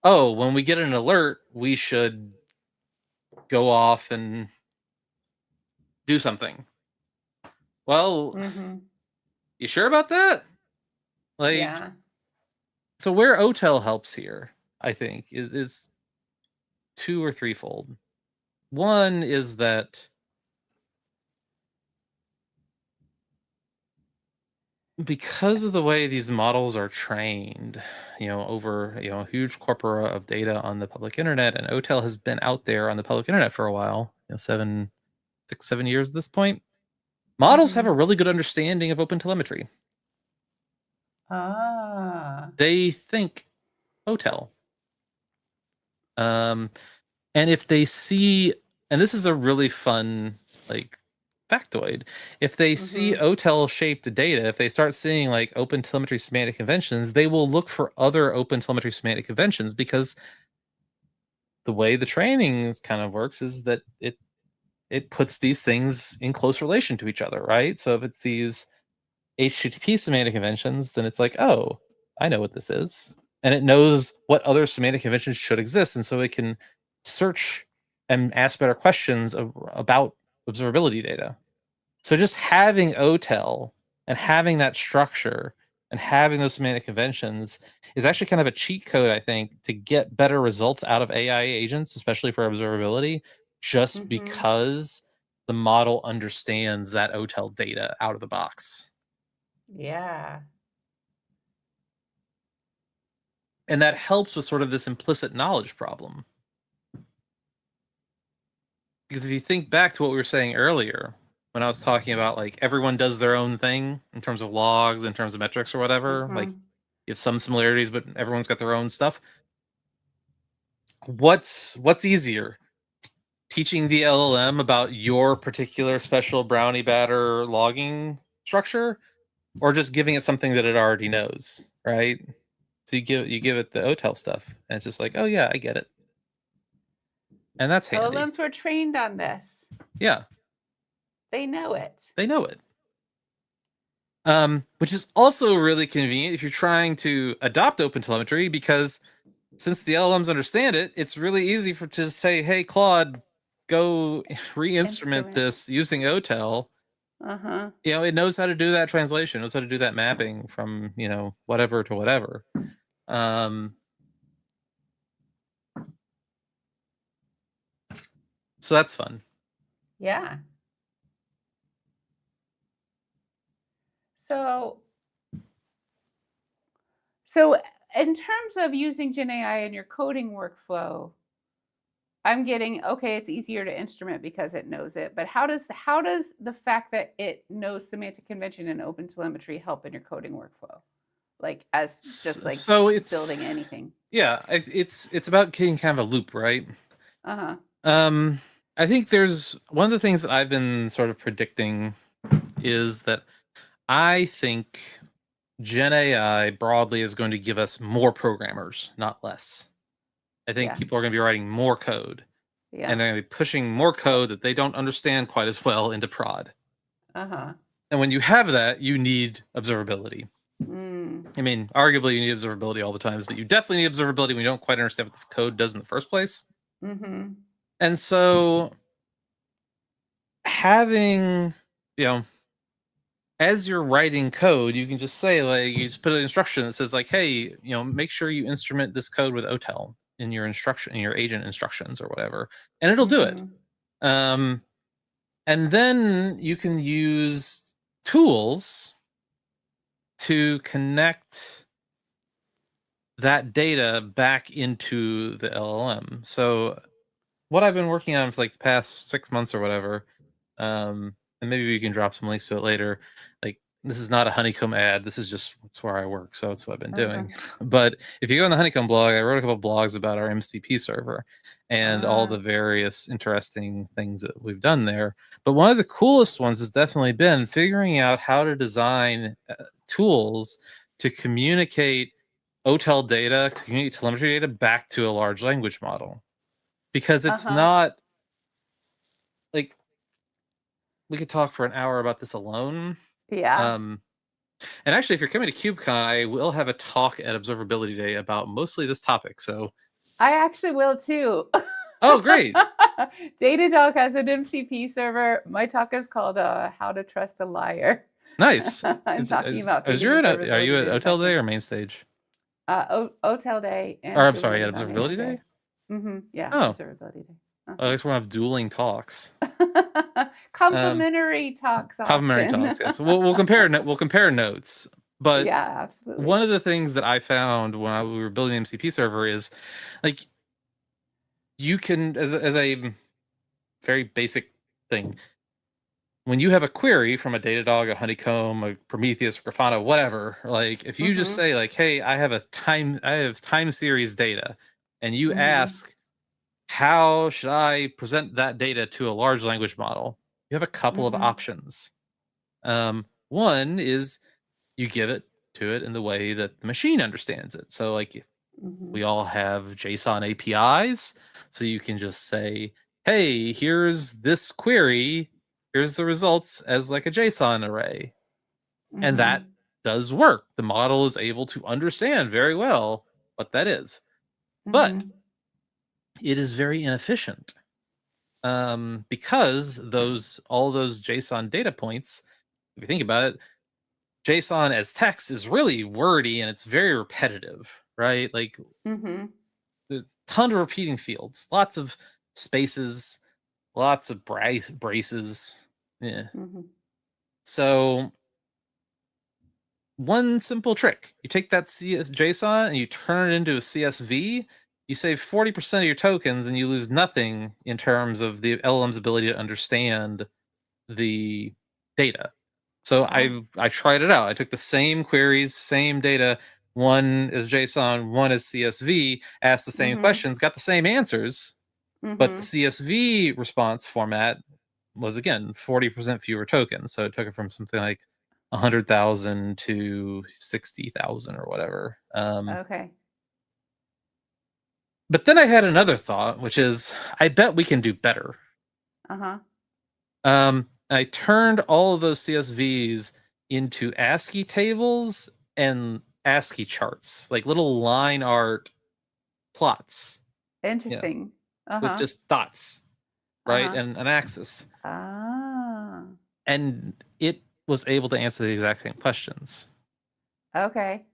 when we get an alert, we should go off and do something. Well, you sure about that? So where OTel helps here, I think, is 2 or 3-fold. One is that because of the way these models are trained, over a huge corpora of data on the public internet, and OTel has been out there on the public internet for a while, 6, 7 years at this point. Models have a really good understanding of OpenTelemetry. They think OTel. And if they see, and this is a really fun factoid, if they see OTel shaped data, if they start seeing OpenTelemetry semantic conventions, they will look for other OpenTelemetry semantic conventions, because the way the training kind of works is that it puts these things in close relation to each other, right? So if it sees HTTP semantic conventions, then it's like, oh, I know what this is. And it knows what other semantic conventions should exist. And so it can search and ask better questions about observability data. So just having OTel and having that structure and having those semantic conventions is actually kind of a cheat code, I think, to get better results out of AI agents, especially for observability, just Mm-hmm. because the model understands that OTel data out of the box. Yeah. And that helps with sort of this implicit knowledge problem. Because if you think back to what we were saying earlier, when I was talking about like everyone does their own thing in terms of logs, in terms of metrics or whatever, like Mm-hmm. you have some similarities, but everyone's got their own stuff. What's easier? Teaching the LLM about your particular special brownie batter logging structure, or just giving it something that it already knows, right? So you give it the OTel stuff, and it's just like, oh yeah, I get it, and that's handy. LLMs were trained on this. Yeah, They know it. they know it. Which is also really convenient if you're trying to adopt OpenTelemetry, because since the LLMs understand it, it's really easy to say, "Hey, Claude, go re-instrument Instrument. this using OTel." Uh-huh. It knows how to do that translation, knows how to do that mapping from whatever to whatever. So that's fun. Yeah. So in terms of using GenAI in your coding workflow, I'm getting, okay, it's easier to instrument because it knows it. But how does the fact that it knows semantic convention and OpenTelemetry help in your coding workflow? Like as just like So it's building anything. it's about getting kind of a loop, right? Uh-huh. I think there's one of the things that I've been sort of predicting is that I think Gen AI broadly is going to give us more programmers, not less. I think Yeah. people are going to be writing more code, Yeah. and they're going to be pushing more code that they don't understand quite as well into prod. Uh-huh. And when you have that, you need observability. Mm. I mean, arguably you need observability all the times, but you definitely need observability when you don't quite understand what the code does in the first place. Mm-hmm. And so having, as you're writing code, you can just say, like, you just put an instruction that says, like, hey, make sure you instrument this code with OTel in your agent instructions or whatever, and it'll do it. And then you can use tools to connect that data back into the LLM. So what I've been working on for like the past 6 months or whatever, and maybe we can drop some links to it later. Like, this is not a Honeycomb ad. This is just it's where I work, so it's what I've been doing. But if you go on the Honeycomb blog, I wrote a couple of blogs about our MCP server and all the various interesting things that we've done there. But one of the coolest ones has definitely been figuring out how to design tools to communicate OTel data, communicate telemetry data back to a large language model. Because it's not like we could talk for an hour about this alone. Yeah. And actually, if you're coming to KubeCon, I will have a talk at Observability Day about mostly this topic. So I actually will too. oh, great. Datadog has an MCP server. My talk is called "How to Trust a Liar." Nice. I'm talking about Are feeding you observability at data OTel back Day in. or Main Stage? OTel Day Or and I'm sorry, at Kubernetes on AI Observability Day. Day? Yeah, Oh, observability day. I guess we'll have dueling talks. Complimentary talks, Complimentary Austin. talks, yes. We'll compare notes. But Yeah, absolutely. one of the things that I found when we were building the MCP server is, like, you can, as a very basic thing, when you have a query from a Datadog, a Honeycomb, a Prometheus, a Grafana, whatever, like, if you just say, like, hey, I have time series data, and you ask, how should I present that data to a large language model? You have a couple of options. One is you give it to it in the way that the machine understands it. So, like, we all have JSON APIs, so you can just say, hey, here's this query, here's the results as like a JSON array. And that does work. The model is able to understand very well what that is. But it is very inefficient, because all those JSON data points, if you think about it, JSON as text is really wordy and it's very repetitive, right? Like Mm-hmm. there's a ton of repeating fields, lots of spaces, lots of braces. Yeah. Mm-hmm. So one simple trick: you take that JSON and you turn it into a CSV. You save 40% of your tokens, and you lose nothing in terms of the LLM's ability to understand the data. So Oh. I tried it out. I took the same queries, same data. One is JSON, one is CSV. Asked the same Mm-hmm. questions, got the same answers, but the Mm-hmm. CSV response format was again 40% fewer tokens. So it took it from something like 100,000 to 60,000 or whatever. Okay. But then I had another thought, which is I bet we can do better. Uh-huh. I turned all of those CSVs into ASCII tables and ASCII charts, like little line art plots, yeah, Interesting. with Uh-huh. just dots, right, Uh-huh. and an axis. Ah. And it was able to answer the exact same questions, Okay.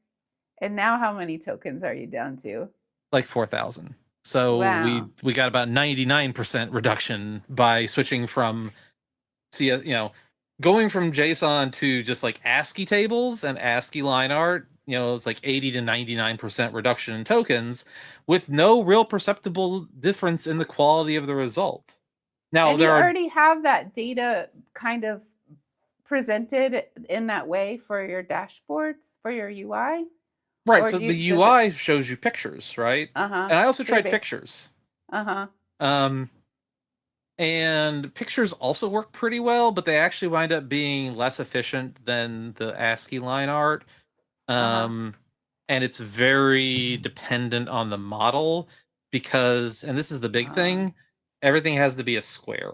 And now how many tokens are you down to? like 4,000. So Wow. we got about 99% reduction by switching from going from JSON to just like ASCII tables and ASCII line art. It's like 80 to 99% reduction in tokens with no real perceptible difference in the quality of the result. Now And you there are already have that data kind of presented in that way for your dashboards, for your UI? right. Or So do you, the does it? UI shows you pictures, right? Uh-huh. And I also So you're tried based. pictures. Uh-huh. Um, and pictures also work pretty well, but they actually wind up being less efficient than the ASCII line art. Uh-huh. Um, and it's very dependent on the model because, and this is the big Uh, thing, everything has to be a square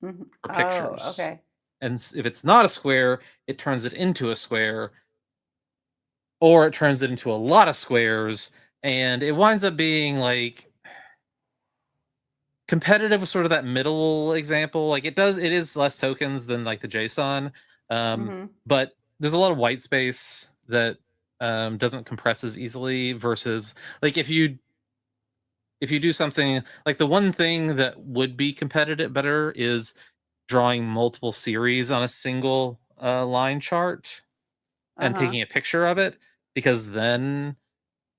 mhm. for Oh, pictures. okay. And if it's not a square, it turns it into a square, or it turns it into a lot of squares, and it winds up being like competitive with sort of that middle example. Like it is less tokens than like the JSON, Mm-hmm. but there's a lot of white space that doesn't compress as easily versus like if you do something like the one thing that would be competitive better is drawing multiple series on a single line chart and Uh-huh. taking a picture of it, because then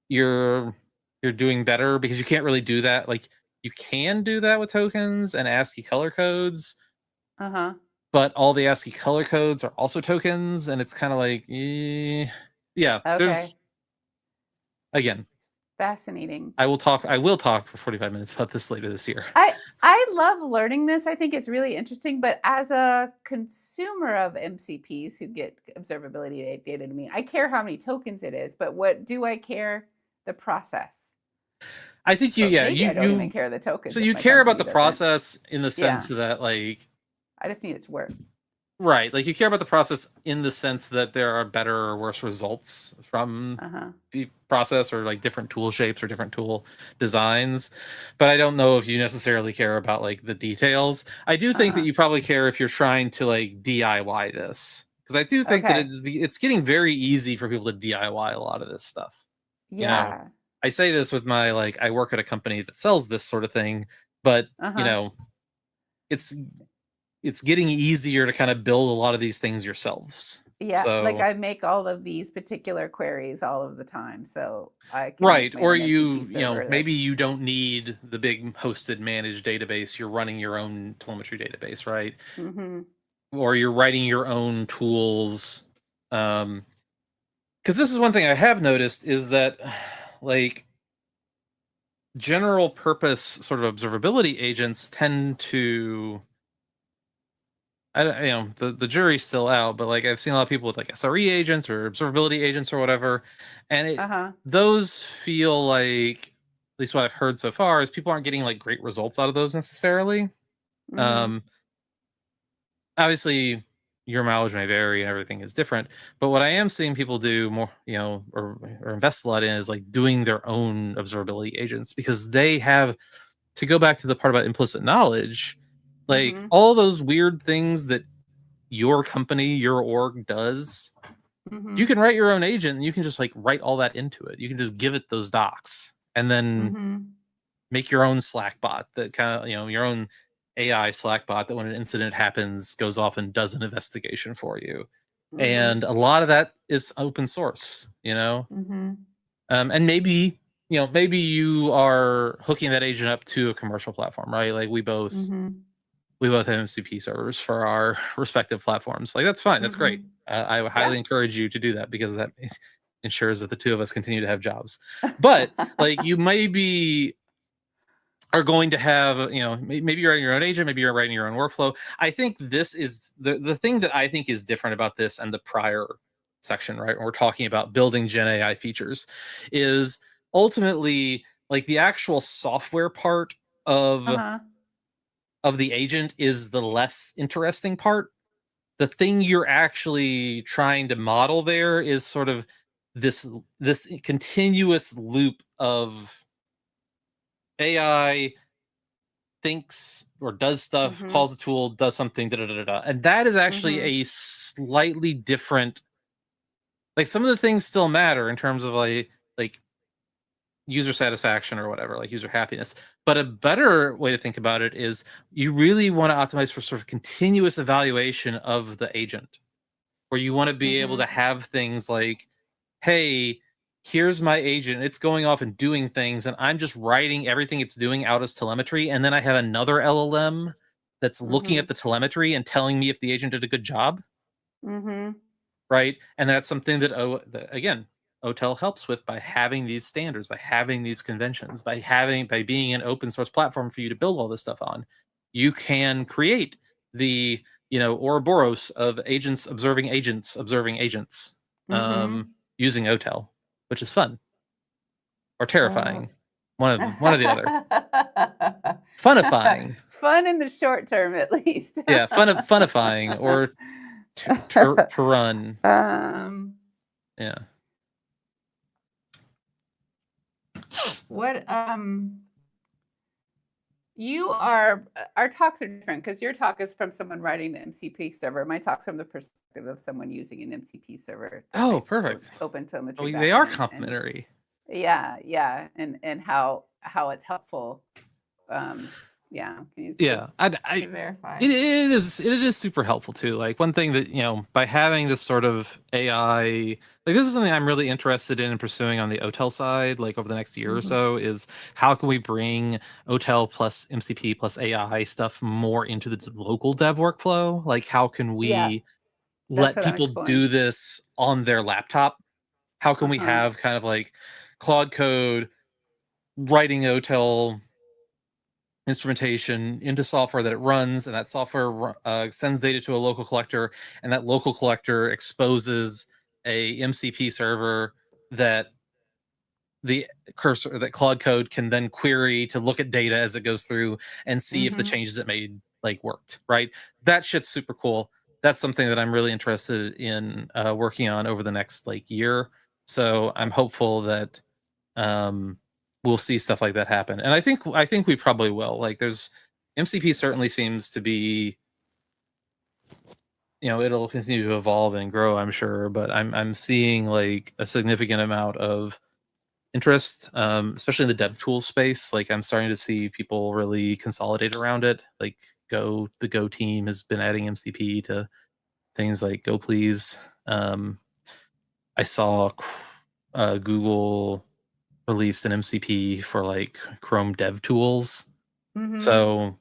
you're you're doing better, because you can't really do that. Like you can do that with tokens and ASCII color codes, Uh-huh. but all the ASCII color codes are also tokens, and it's kind of like yeah, there's Okay. again, Fascinating. I will talk for 45 minutes about this later this year. I love learning this. I think it's really interesting, but as a consumer of MCPs who get observability data to me, I care how many tokens it is, but what do I care? The process. I think Or maybe I don't even you care the so tokens if you my care about company the doesn't. process in the sense Yeah. that like I just need it to work. right, like you care about the process in the sense that there are better or worse results from Uh-huh. the process, or like different tool shapes or different tool designs. But I don't know if you necessarily care about like the details. I do think that Uh-huh. you probably care if you're trying to like DIY this, because I do think that Okay. it's getting very easy for people to DIY a lot of this stuff. You know, Yeah. I say this with my like I work at a company that sells this sort of thing, but Uh-huh. it's it's getting easier to kind of build a lot of these things yourselves. Yeah, like So I make all of these particular queries all of the time, so I can make right, my or own MCP server that maybe you don't need the big hosted managed database. You're running your own telemetry database, right? hmm Or you're writing your own tools. Because this is one thing I have noticed is that like general purpose sort of observability agents tend to I don't- the jury's still out, but like I've seen a lot of people with like SRE agents or observability agents or whatever, and Uh-huh. those feel like, at least what I've heard so far, is people aren't getting like great results out of those necessarily. hmm Um, Obviously, your mileage may vary and everything is different, but what I am seeing people do more, or invest a lot in is like doing their own observability agents, because they have to go back to the part about implicit knowledge, like hmm all those weird things that your company, your org does, You can write your own agent and you can just like write all that into it. You can just give it those docs and then make your own Slack bot that kind of, your own AI Slack bot that when an incident happens goes off and does an investigation for you. And a lot of that is open source, and maybe you are hooking that agent up to a commercial platform, right? Like we both have MCP servers for our respective platforms. Like that's fine, that's great. I would highly encourage you to do that because that ensures that the two of us continue to have jobs. But like you maybe are going to have, maybe you're writing your own agent, maybe you're writing your own workflow. I think this is the thing that I think is different about this and the prior section, right? When we're talking about building Gen AI features, is ultimately like the actual software part of the agent is the less interesting part. The thing you're actually trying to model there is sort of this continuous loop of AI thinks or does stuff, calls a tool, does something, and that is actually a slightly different. Like some of the things still matter in terms of like user satisfaction or whatever, like user happiness. But a better way to think about it is you really want to optimize for sort of continuous evaluation of the agent, where you want to be able to have things like, hey, here's my agent, it's going off and doing things, and I'm just writing everything it's doing out as telemetry, and then I have another LLM that's looking at the telemetry and telling me if the agent did a good job. Right? And that's something that again, OTel helps with by having these standards, by having these conventions, by being an open source platform for you to build all this stuff on. You can create the Ouroboros of agents observing agents using OTel, which is fun or terrifying. One of the other. Funifying. Fun in the short term, at least. Yeah, funifying or to run. Yeah. What you are, our talks are different because your talk is from someone writing the MCP server. My talk's from the perspective of someone using an MCP server. Oh, perfect. OpenTelemetry. Oh, they are complementary. Yeah, and how it's helpful. Yeah. I verify. It is super helpful too. Like one thing that by having this sort of AI, like this is something I'm really interested in pursuing on the OTel side, like over the next year or so, is how can we bring OTel plus MCP plus AI stuff more into the local dev workflow? Like how can we let people do this on their laptop? How can we have kind of like Claude Code writing OTel instrumentation into software that it runs, and that software sends data to a local collector, and that local collector exposes a MCP server that the cursor that Claude Code can then query to look at data as it goes through and see if the changes it made like worked, right? That shit's super cool. That's something that I'm really interested in working on over the next like year. So I'm hopeful that we'll see stuff like that happen. And I think we probably will. Like there's MCP certainly seems to be, it'll continue to evolve and grow, I'm sure, but I'm seeing like a significant amount of interest, especially in the dev tool space. Like I'm starting to see people really consolidate around it. Like the Go team has been adding MCP to things like Go Please. I saw Google released an MCP for like Chrome dev tools. So,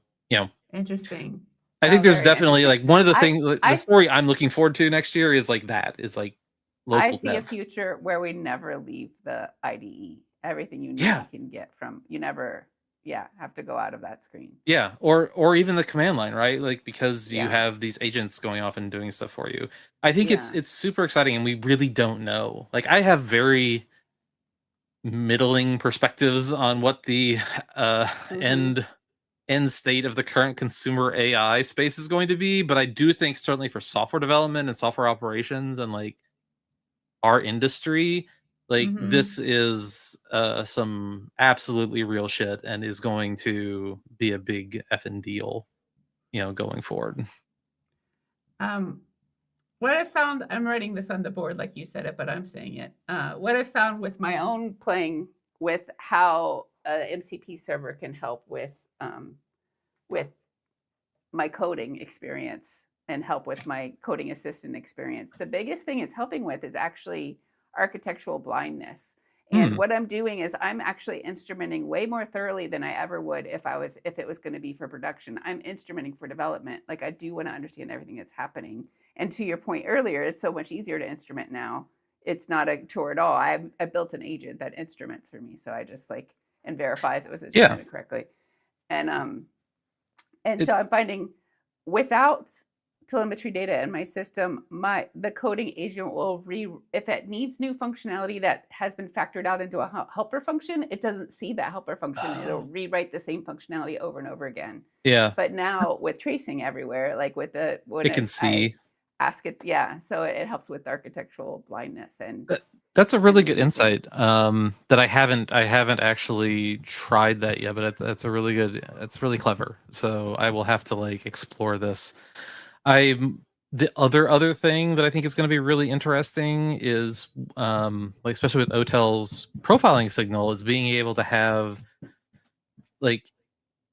interesting. I think there's definitely like one of the things, the story I'm looking forward to next year is like that. It's like local I see dev. A future where we never leave the IDE. Everything you need you can get from, you never have to go out of that screen. Yeah, or even the command line, right? Like because you have these agents going off and doing stuff for you. I think it's super exciting, and we really don't know. Like I have very middling perspectives on what the end state of the current consumer AI space is going to be, but I do think certainly for software development and software operations and like our industry, like this is some absolutely real shit and is going to be a big effing deal, going forward. what I found, I'm writing this on the board like you said it, but I'm saying it. What I found with my own playing with how a MCP server can help with my coding experience and help with my coding assistant experience. The biggest thing it's helping with is actually architectural blindness. And Hmm. what I'm doing is I'm actually instrumenting way more thoroughly than I ever would if it was going to be for production. I'm instrumenting for development. Like I do want to understand everything that's happening. And to your point earlier, it's so much easier to instrument now. It's not a chore at all. I built an agent that instruments for me, so I just like and verifies it was Yeah. instrumented correctly. And so It's I'm finding without telemetry data in my system, the coding agent will if it needs new functionality that has been factored out into a helper function, it doesn't see that helper function. It'll rewrite the same functionality over and over again. yeah. But now with tracing everywhere, like with the when It can I see. ask it, yeah, so it helps with architectural blindness and That's a really good reading. insight. That I haven't actually tried that yet, but that's a really good. It's really clever. So I will have to like explore this. I The other thing that I think is going to be really interesting is like especially with OTel's profiling signal is being able to have like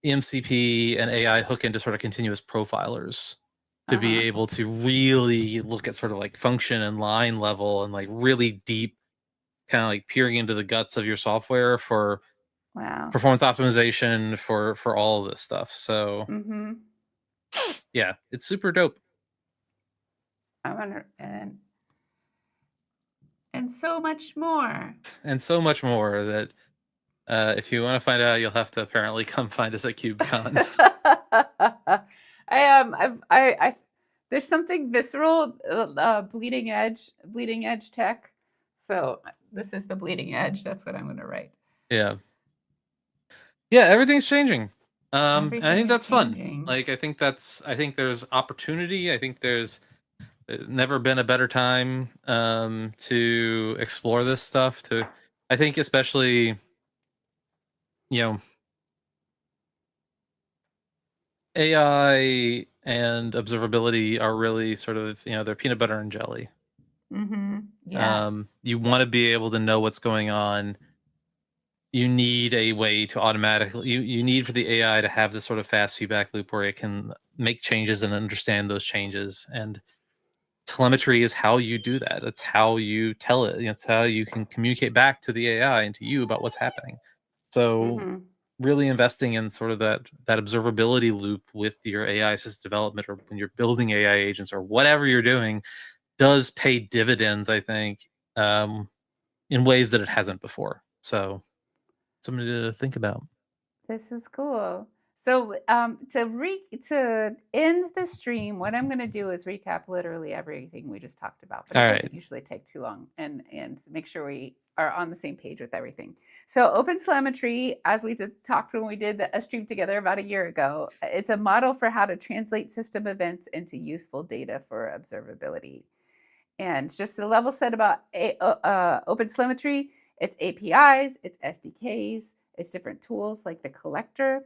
MCP and AI hook into sort of continuous profilers to be Uh-huh. able to really look at sort of like function and line level and like really deep kind of like peering into the guts of your software for Wow. performance optimization for all of this stuff. So Mm-hmm. yeah, it's super dope I wonder and so much more. and so much more that if you want to find out, you'll have to apparently come find us at KubeCon. I there's something visceral, bleeding edge tech. So this is the bleeding edge. That's what I'm going to write. Yeah, yeah, everything's changing. And I Everything think is that's fun. changing. Like I think there's opportunity. I think there's never been a better time to explore this stuff. I think especially you know AI and observability are really sort of, they're peanut butter and jelly. Mm-hmm. Yes. You want to be able to know what's going on. You need a way to automatically, you need for the AI to have this sort of fast feedback loop where it can make changes and understand those changes. And telemetry is how you do that. That's how you tell it. It's how you can communicate back to the AI and to you about what's happening. So Mm-hmm. really investing in sort of that observability loop with your AI assisted development or when you're building AI agents or whatever you're doing does pay dividends, I think, in ways that it hasn't before. So something to think about. This is cool. So to end the stream, what I'm going to do is recap literally everything we just talked about, but All it right. doesn't usually take too long, and make sure we are on the same page with everything. So OpenTelemetry, as we talked when we did a stream together about a year ago, it's a model for how to translate system events into useful data for observability. And just a level set about OpenTelemetry, it's APIs, it's SDKs, it's different tools like the collector,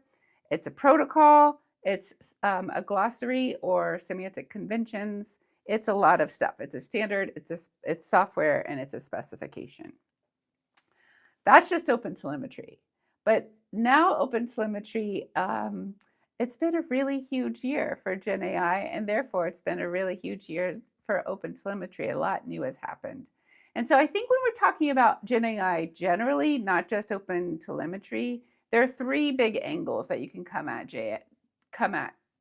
it's a protocol, it's a glossary or semantic conventions. It's a lot of stuff. It's a standard, it's software, and it's a specification. That's just OpenTelemetry. But now OpenTelemetry, it's been a really huge year for GenAI, and therefore it's been a really huge year for OpenTelemetry. A lot new has happened. And so I think when we're talking about GenAI generally, not just OpenTelemetry, there are three big angles that you can come at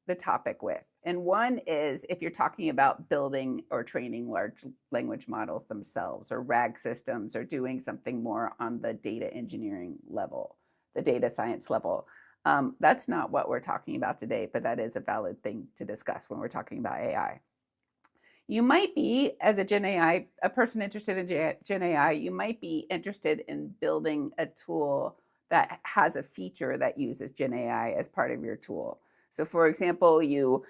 the topic with. And one is if you're talking about building or training large language models themselves or RAG systems or doing something more on the data engineering level, the data science level. That's not what we're talking about today, but that is a valid thing to discuss when we're talking about AI. You might be, as a Gen AI, a person interested in Gen AI, you might be interested in building a tool that has a feature that uses Gen AI as part of your tool. So, for example, you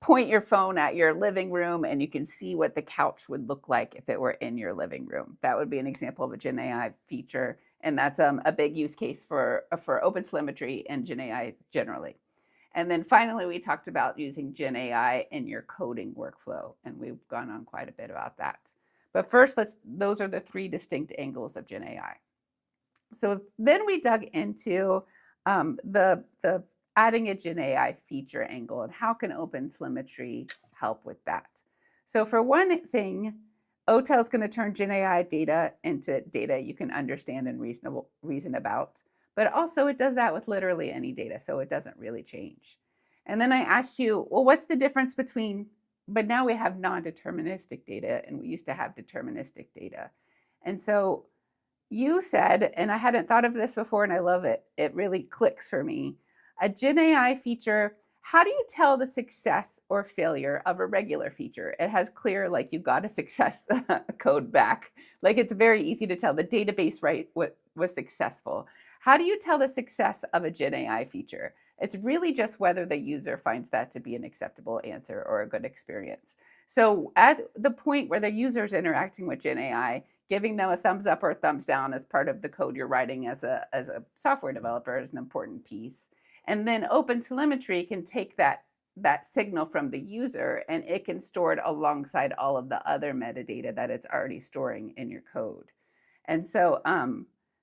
point your phone at your living room and you can see what the couch would look like if it were in your living room. That would be an example of a Gen AI feature. And that's a big use case for OpenTelemetry and Gen AI generally. And then finally, we talked about using GenAI in your coding workflow, and we've gone on quite a bit about that. But first, those are the three distinct angles of GenAI. So then we dug into the adding a GenAI feature angle and how can OpenTelemetry help with that. So for one thing, OTel is going to turn GenAI data into data you can understand and reason about. But also it does that with literally any data, so it doesn't really change. And then I asked you, well, what's the difference between, but now we have non-deterministic data and we used to have deterministic data. And so you said, and I hadn't thought of this before and I love it, it really clicks for me, a GenAI feature, how do you tell the success or failure of a regular feature? It has clear, like you got a success code back. Like it's very easy to tell the database was successful. How do you tell the success of a GenAI feature? It's really just whether the user finds that to be an acceptable answer or a good experience. So at the point where the user is interacting with GenAI, giving them a thumbs up or a thumbs down as part of the code you're writing as a software developer is an important piece. And then OpenTelemetry can take that signal from the user and it can store it alongside all of the other metadata that it's already storing in your code. And so,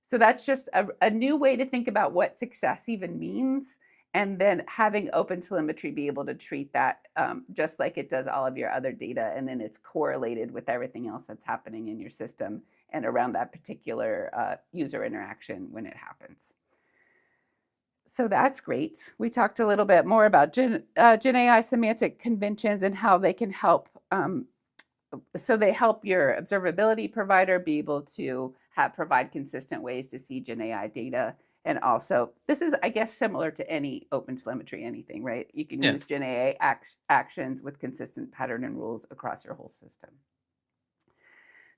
so that's just a new way to think about what success even means. And then having OpenTelemetry be able to treat that just like it does all of your other data. And then it's correlated with everything else that's happening in your system and around that particular user interaction when it happens. So that's great. We talked a little bit more about GenAI semantic conventions and how they can help. So they help your observability provider be able to provide consistent ways to see GenAI data. And also, this is, I guess, similar to any OpenTelemetry anything, right? You can use GenAI actions with consistent pattern and rules across your whole system.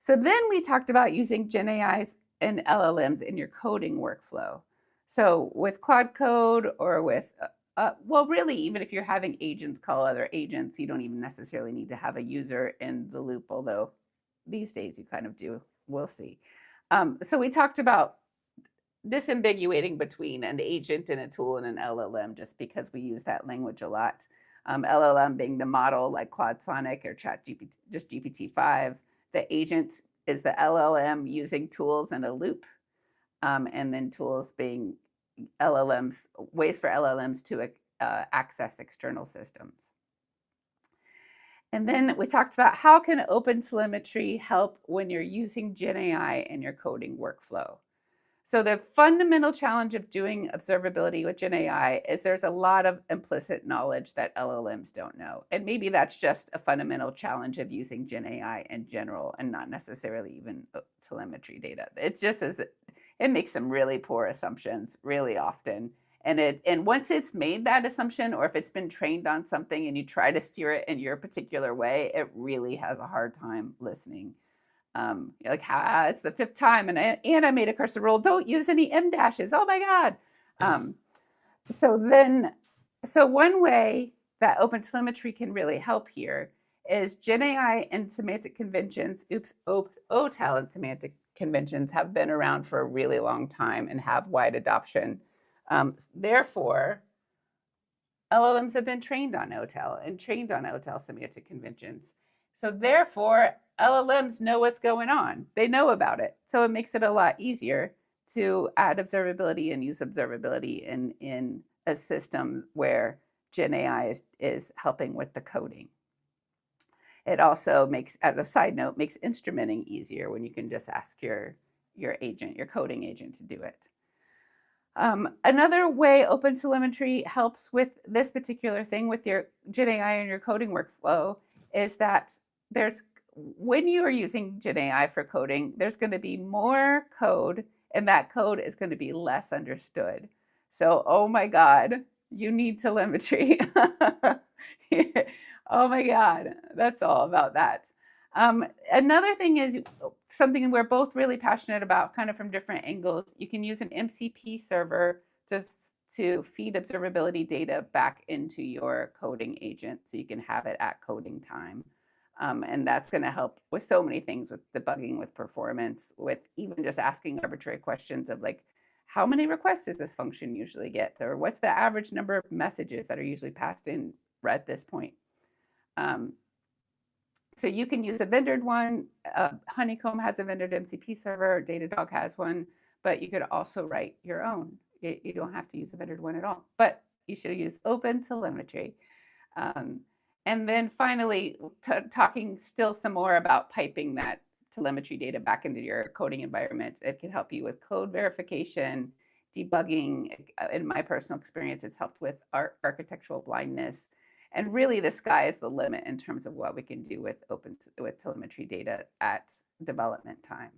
So then we talked about using GenAIs and LLMs in your coding workflow. So with Claude Code or with, well, really, even if you're having agents call other agents, you don't even necessarily need to have a user in the loop, although these days you kind of do. We'll see. So we talked about disambiguating between an agent and a tool and an LLM, just because we use that language a lot. LLM being the model like Claude Sonic or ChatGPT, just GPT-5. The agent is the LLM using tools in a loop. And then tools being LLMs, ways for LLMs to access external systems. And then we talked about how can OpenTelemetry help when you're using GenAI in your coding workflow. So the fundamental challenge of doing observability with GenAI is there's a lot of implicit knowledge that LLMs don't know. And maybe that's just a fundamental challenge of using GenAI in general and not necessarily even telemetry data. It just is, it makes some really poor assumptions really often. And once it's made that assumption, or if it's been trained on something and you try to steer it in your particular way, it really has a hard time listening. You're like, it's the fifth time, and I made a cursor rule. Don't use any M dashes. Oh my God. So one way that OpenTelemetry can really help here is GenAI and semantic conventions. OTel and semantic conventions have been around for a really long time and have wide adoption. Therefore, LLMs have been trained on OTel and trained on OTel semantic conventions. So therefore, LLMs know what's going on. They know about it. So it makes it a lot easier to add observability and use observability in a system where GenAI is helping with the coding. It also makes, as a side note, makes instrumenting easier when you can just ask your agent, your coding agent, to do it. Another way OpenTelemetry helps with this particular thing with your GenAI and your coding workflow is that when you are using GenAI for coding, there's going to be more code, and that code is going to be less understood. So, oh my God, you need telemetry. Oh my God, that's all about that. Another thing is something we're both really passionate about, kind of from different angles. You can use an MCP server to feed observability data back into your coding agent so you can have it at coding time. And that's going to help with so many things, with debugging, with performance, with even just asking arbitrary questions of like, how many requests does this function usually get? Or what's the average number of messages that are usually passed in at this point? So you can use a vendored one. Honeycomb has a vendored MCP server. Datadog has one, but you could also write your own. You don't have to use a vendored one at all, but you should use OpenTelemetry. And then finally, talking still some more about piping that telemetry data back into your coding environment. It can help you with code verification, debugging. In my personal experience, it's helped with architectural blindness. And really, the sky is the limit in terms of what we can do with telemetry data at development time,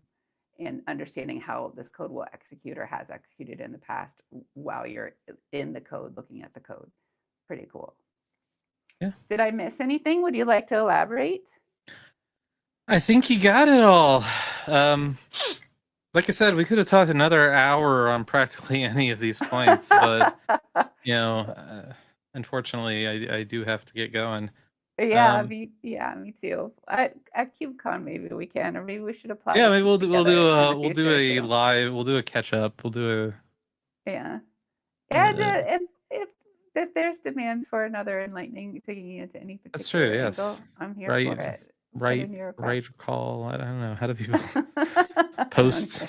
and understanding how this code will execute or has executed in the past while you're in the code, looking at the code. Pretty cool. Yeah. Did I miss anything? Would you like to elaborate? I think you got it all. Like I said, we could have talked another hour on practically any of these points, but unfortunately, I do have to get going. Yeah, me too. At KubeCon, maybe we can, or maybe we should apply. Yeah, maybe we'll do a live. We'll do a catch up. We'll do a and if there's demand for another Enlightning, taking it into any particular that's true. angle, Yes, I'm here for it. Right call. I don't know. How do people post?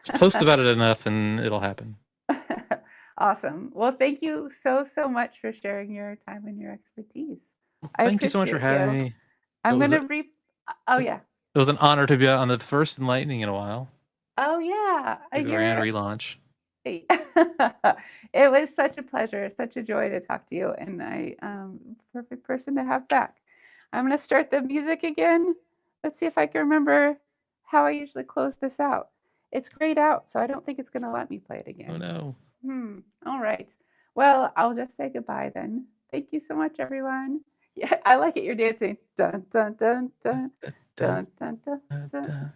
Just post about it enough, and it'll happen. Awesome. Well, thank you so much for sharing your time and your expertise. Thank you so much for having me. I'm going to It was an honor to be on the first Enlightning in a while. Oh yeah, a grand relaunch. It was such a pleasure, such a joy to talk to you, and perfect person to have back. I'm going to start the music again. Let's see if I can remember how I usually close this out. It's grayed out, so I don't think it's going to let me play it again. Oh no. All right. Well, I'll just say goodbye then. Thank you so much, everyone. Yeah, I like it. You're dancing. Dun dun dun dun dun dun dun dun.